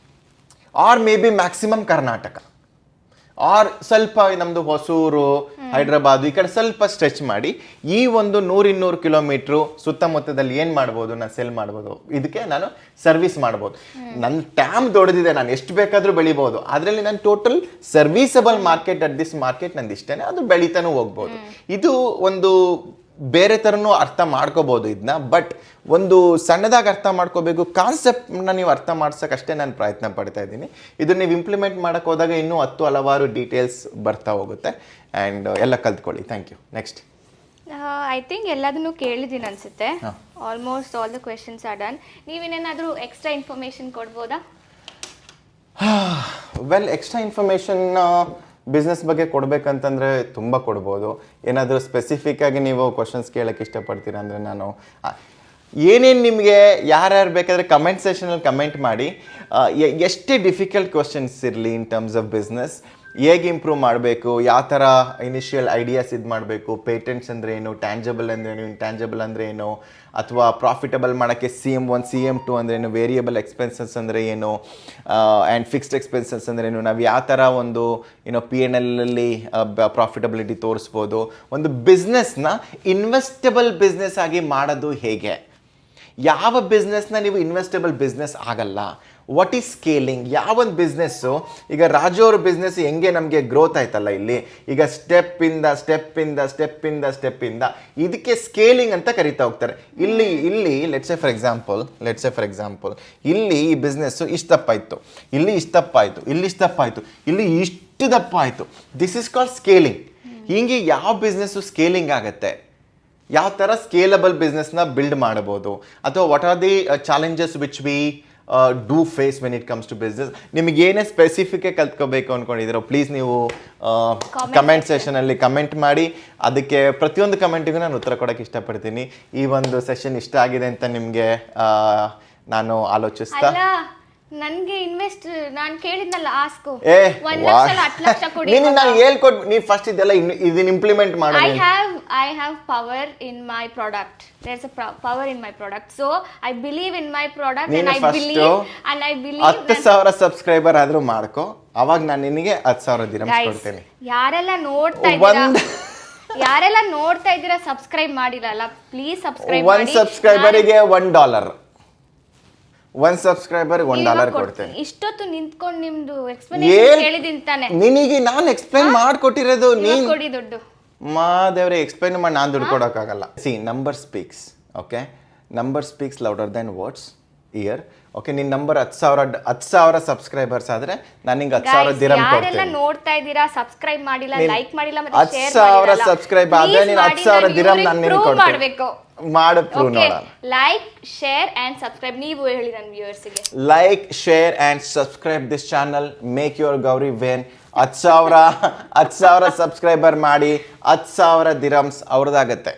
or maybe maximum Karnataka, ಆರ್ ಸ್ವಲ್ಪ ನಮ್ಮದು ಹೊಸೂರು, ಹೈದ್ರಾಬಾದ್ ಈ ಕಡೆ ಸ್ವಲ್ಪ ಸ್ಟ್ರೆಚ್ ಮಾಡಿ ಈ ಒಂದು 100-200 ಕಿಲೋಮೀಟ್ರು ಸುತ್ತಮುತ್ತದಲ್ಲಿ ಏನು ಮಾಡ್ಬೋದು, ನಾನು ಸೆಲ್ ಮಾಡ್ಬೋದು. ಇದಕ್ಕೆ ನಾನು ಸರ್ವಿಸ್ ಮಾಡ್ಬೋದು. ನನ್ನ ಟ್ಯಾಮ್ ದೊಡ್ಡದಿದೆ, ನಾನು ಎಷ್ಟು ಬೇಕಾದರೂ ಬೆಳಿಬೋದು. ಅದರಲ್ಲಿ ನನ್ನ total serviceable market at this market ನಂದು ಇಷ್ಟೇ, ಅದು ಬೆಳೀತಾನೂ ಹೋಗ್ಬೋದು. ಇದು ಒಂದು ಬೇರೆ ಥರನೂ ಅರ್ಥ ಮಾಡ್ಕೋಬೋದು ಇದನ್ನ. ಬಟ್ ಒಂದು ಸಣ್ಣದಾಗಿ ಅರ್ಥ ಮಾಡ್ಕೋಬೇಕು, ಕಾನ್ಸೆಪ್ಟ್ನ ನೀವು ಅರ್ಥ ಮಾಡ್ಸೋಕ್ಕಷ್ಟೇ ನಾನು ಪ್ರಯತ್ನ ಪಡ್ತಾ ಇದ್ದೀನಿ. ಇದನ್ನು ನೀವು ಇಂಪ್ಲಿಮೆಂಟ್ ಮಾಡೋಕ್ಕೆ ಹೋದಾಗ ಇನ್ನೂ ಹಲವಾರು ಡೀಟೇಲ್ಸ್ ಬರ್ತಾ ಹೋಗುತ್ತೆ. ಆ್ಯಂಡ್ ಎಲ್ಲ ಕಲ್ತ್ಕೊಳ್ಳಿ. Thank you. Next I think ಎಲ್ಲದನ್ನು ಕೇಳಿದ್ದೀನಿ ಅನಿಸುತ್ತೆ. Almost all the questions are done. ನೀವೇನೇನಾದರೂ ಎಕ್ಸ್ಟ್ರಾ ಇನ್ಫಾರ್ಮೇಷನ್ ಕೊಡ್ಬೋದಾ? ವೆಲ್, ಎಕ್ಸ್ಟ್ರಾ ಇನ್ಫಾರ್ಮೇಷನ್ ಬಿಸ್ನೆಸ್ ಬಗ್ಗೆ ಕೊಡಬೇಕಂತಂದರೆ ತುಂಬ ಕೊಡ್ಬೋದು. ಏನಾದರೂ ಸ್ಪೆಸಿಫಿಕ್ಕಾಗಿ ನೀವು ಕ್ವಶನ್ಸ್ ಕೇಳೋಕ್ಕೆ ಇಷ್ಟಪಡ್ತೀರಾ ಅಂದರೆ ನಾನು ಏನೇನು ನಿಮಗೆ ಯಾರ್ಯಾರು ಬೇಕಾದರೆ ಕಮೆಂಟ್ ಸೆಷನಲ್ಲಿ ಕಮೆಂಟ್ ಮಾಡಿ. ಎಷ್ಟೇ ಡಿಫಿಕಲ್ಟ್ ಕ್ವಶನ್ಸ್ ಇರಲಿ ಇನ್ ಟರ್ಮ್ಸ್ ಆಫ್ ಬಿಸ್ನೆಸ್, ಹೇಗೆ ಇಂಪ್ರೂವ್ ಮಾಡಬೇಕು, ಯಾವ ಥರ ಇನಿಷಿಯಲ್ ಐಡಿಯಾಸ್ ಇದು ಮಾಡಬೇಕು, ಪೇಟೆಂಟ್ಸ್ ಅಂದರೆ ಏನು, ಟ್ಯಾಂಜಬಲ್ ಅಂದ್ರೇನು, ಇಂಟ್ಯಾಂಜಬಲ್ ಅಂದರೆ ಏನು, ಅಥವಾ ಪ್ರಾಫಿಟಬಲ್ ಮಾಡೋಕ್ಕೆ CM1 CM2 ಅಂದ್ರೇನು, ವೇರಿಯಬಲ್ ಎಕ್ಸ್ಪೆನ್ಸಸ್ ಅಂದರೆ ಏನು, ಆ್ಯಂಡ್ ಫಿಕ್ಸ್ಡ್ ಎಕ್ಸ್ಪೆನ್ಸಸ್ ಅಂದ್ರೇನು, ನಾವು ಯಾವ ಥರ ಒಂದು P&L ಅಲ್ಲಿ ಪ್ರಾಫಿಟಬಿಲಿಟಿ ತೋರಿಸ್ಬೋದು, ಒಂದು ಬಿಸ್ನೆಸ್ನ ಇನ್ವೆಸ್ಟಬಲ್ ಬಿಸ್ನೆಸ್ ಆಗಿ ಮಾಡೋದು ಹೇಗೆ, ಯಾವ ಬಿಸ್ನೆಸ್ನ ನೀವು ಇನ್ವೆಸ್ಟಬಲ್ ಬಿಸ್ನೆಸ್ ಆಗಲ್ಲ, ವಾಟ್ ಈಸ್ ಸ್ಕೇಲಿಂಗ್, ಯಾವೊಂದು ಬಿಸ್ನೆಸ್ಸು ಈಗ ರಾಜು ಅವ್ರ ಬಿಸ್ನೆಸ್ ಹೆಂಗೆ ನಮಗೆ ಗ್ರೋತ್ ಆಯ್ತಲ್ಲ ಇಲ್ಲಿ, ಈಗ ಸ್ಟೆಪ್ಪಿಂದ ಇದಕ್ಕೆ ಸ್ಕೇಲಿಂಗ್ ಅಂತ ಕರಿತಾ ಹೋಗ್ತಾರೆ. ಇಲ್ಲಿ ಲೆಟ್ಸ್ ಸೇ ಫಾರ್ ಎಕ್ಸಾಂಪಲ್ ಇಲ್ಲಿ ಈ ಬಿಸ್ನೆಸ್ಸು ಇಷ್ಟು ದಪ್ಪ ಆಯಿತು, ಇಲ್ಲಿ ಇಷ್ಟು ದಪ್ಪ ಆಯಿತು, ಇಲ್ಲಿ ಇಷ್ಟು ದಪ್ಪ ಆಯಿತು. This is called scaling. ಹೀಗೆ ಯಾವ ಬಿಸ್ನೆಸ್ಸು ಸ್ಕೇಲಿಂಗ್ ಆಗುತ್ತೆ, ಯಾವ ಥರ ಸ್ಕೇಲಬಲ್ ಬಿಸ್ನೆಸ್ನ ಬಿಲ್ಡ್ ಮಾಡಬಹುದು, ಅಥವಾ what are the challenges which we do face when it comes to business. ನಿಮಗೆ ಏನೇ ಸ್ಪೆಸಿಫಿಕ್ ಕಲ್ತ್ಕೋಬೇಕು ಅಂದ್ಕೊಂಡಿದ್ದೀರೋ ಪ್ಲೀಸ್ ನೀವು ಕಮೆಂಟ್ ಸೆಷನಲ್ಲಿ ಕಮೆಂಟ್ ಮಾಡಿ. ಅದಕ್ಕೆ ಪ್ರತಿಯೊಂದು ಕಮೆಂಟಿಗೂ ನಾನು ಉತ್ತರ ಕೊಡೋಕ್ಕೆ ಇಷ್ಟಪಡ್ತೀನಿ. ಈ ಒಂದು ಸೆಷನ್ ಇಷ್ಟ ಆಗಿದೆ ಅಂತ ನಿಮಗೆ ನಾನು ಆಲೋಚಿಸ್ತಾ ನನಗೆ ನಾನು ಕೇಳಿದ್ನಲ್ಲ ಆಸ್ಕು ಏ 1 ಲಕ್ಷ 10 ಲಕ್ಷ ಕೊಡಿ. ನಾನು ಹೇಳ್ಕೊಡ್ ನೀವು ಫಸ್ಟ್ ಇದೆಲ್ಲ ಇದನ್ನ ಇಂಪ್ಲಿಮೆಂಟ್ ಮಾಡಿ. I have power in my product. There's a power in my product. So I believe in my product and I believe 10,000 subscriber ಆದ್ರೂ ಮಾಡ್ಕೋ, ಅವಾಗ ನಾನು ನಿನಗೆ 10,000 ದಿರಮ್ಸ್ ಕೊಡ್ತೇನೆ. ಯಾರೆಲ್ಲ ನೋಡ್ತಾ ಇದ್ದೀರಾ ಸಬ್ಸ್ಕ್ರೈಬ್ ಮಾಡಿರಲ್ಲ, ಪ್ಲೀಸ್ ಸಬ್ಸ್ಕ್ರೈಬ್ ಮಾಡಿ. ಒಂದು ಸಬ್ಸ್ಕ್ರೈಬರಿಗೆ $1. 1 ಸಬ್ಸ್ಕ್ರೈಬರ್ $1 ಕೊಡ್ತೇನೆ. ಇಷ್ಟೊತ್ತು ನಿಂತ್ಕೊಂಡು ನಿಮ್ದು ಎಕ್ಸ್ಪ್ಲನೇಷನ್ ಕೇಳಿದ್ದೀನಿ ತಾನೆ. ನಿನಗೆ ನಾನು ಎಕ್ಸ್ಪ್ಲೈನ್ ಮಾಡ್ಕೊಟ್ಟಿರೋದು ನೀನು ಕೊಡಿ ದುಡ್ಡು. ಮಾದೇವ್ರೆ ಎಕ್ಸ್ಪ್ಲೈನ್ ಮಾಡಿ ನಾನು ದುಡ್ಡು ಕೊಡೋಕ್ಕಾಗಲ್ಲ. See number speaks, okay, number speaks louder than words year. Okay, ನಿನ್ನ ನಂಬರ್ 10,000 ಸಬ್ಸ್ಕ್ರೈಬರ್ಸ್ ಆದ್ರೆ ನಾನು ನಿಂಗೆ 10,000 ದಿರಮ್ ಕೊಡ್ತೇನೆ. ಯಾರೆಲ್ಲ ನೋಡ್ತಾ ಇದ್ದೀರಾ ಸಬ್ಸ್ಕ್ರೈಬ್ ಮಾಡಿಲ್ಲ, ಲೈಕ್ ಮಾಡಿಲ್ಲ, ಮತ್ತೆ ಶೇರ್ 10,000 ಸಬ್ಸ್ಕ್ರೈಬ್ ಆದ್ರೆ ನೀನು 10,000 ದಿರಮ್ ನಾನು ನಿನಗೆ ಕೊಡ್ತೇನೆ. ಮಾಡು ಪ್ರೂವ್ ನೋಡೋಣ. Like share and subscribe. ನೀವು ಹೇಳಿ ನನ್ನ ವ್ಯೂವರ್ಸ್ ಗೆ. Like share and subscribe this channel. Make your ಗೌರಿ ವೇನ್. 10,000 ಸಬ್ಸ್ಕ್ರೈಬರ್ ಮಾಡಿ 10,000 ದಿರಮ್ಸ್ ಅವ್ರದ್ದಾಗತ್ತೆ.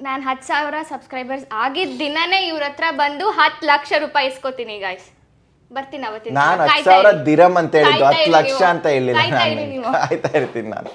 ನಾನು 10,000 ಸಬ್ಸ್ಕ್ರೈಬರ್ಸ್ ಆಗಿದ್ದ ದಿನನೇ ಇವ್ರ ಹತ್ರ ಬಂದು 10 ಲಕ್ಷ ರೂಪಾಯಿ ಇಸ್ಕೋತೀನಿ ಗಾಯ್ಸ್. ಬರ್ತೀನಿ ಅವತ್ತಿನ. ನಾನು 10,000 ದಿರಮ್ ಅಂತ ಹೇಳಿದ್ದು, 10 ಲಕ್ಷ ಅಂತ ಹೇಳಿಲ್ಲ. ಆಯ್ತಾ ಇರ್ತೀನಿ ನಾನು.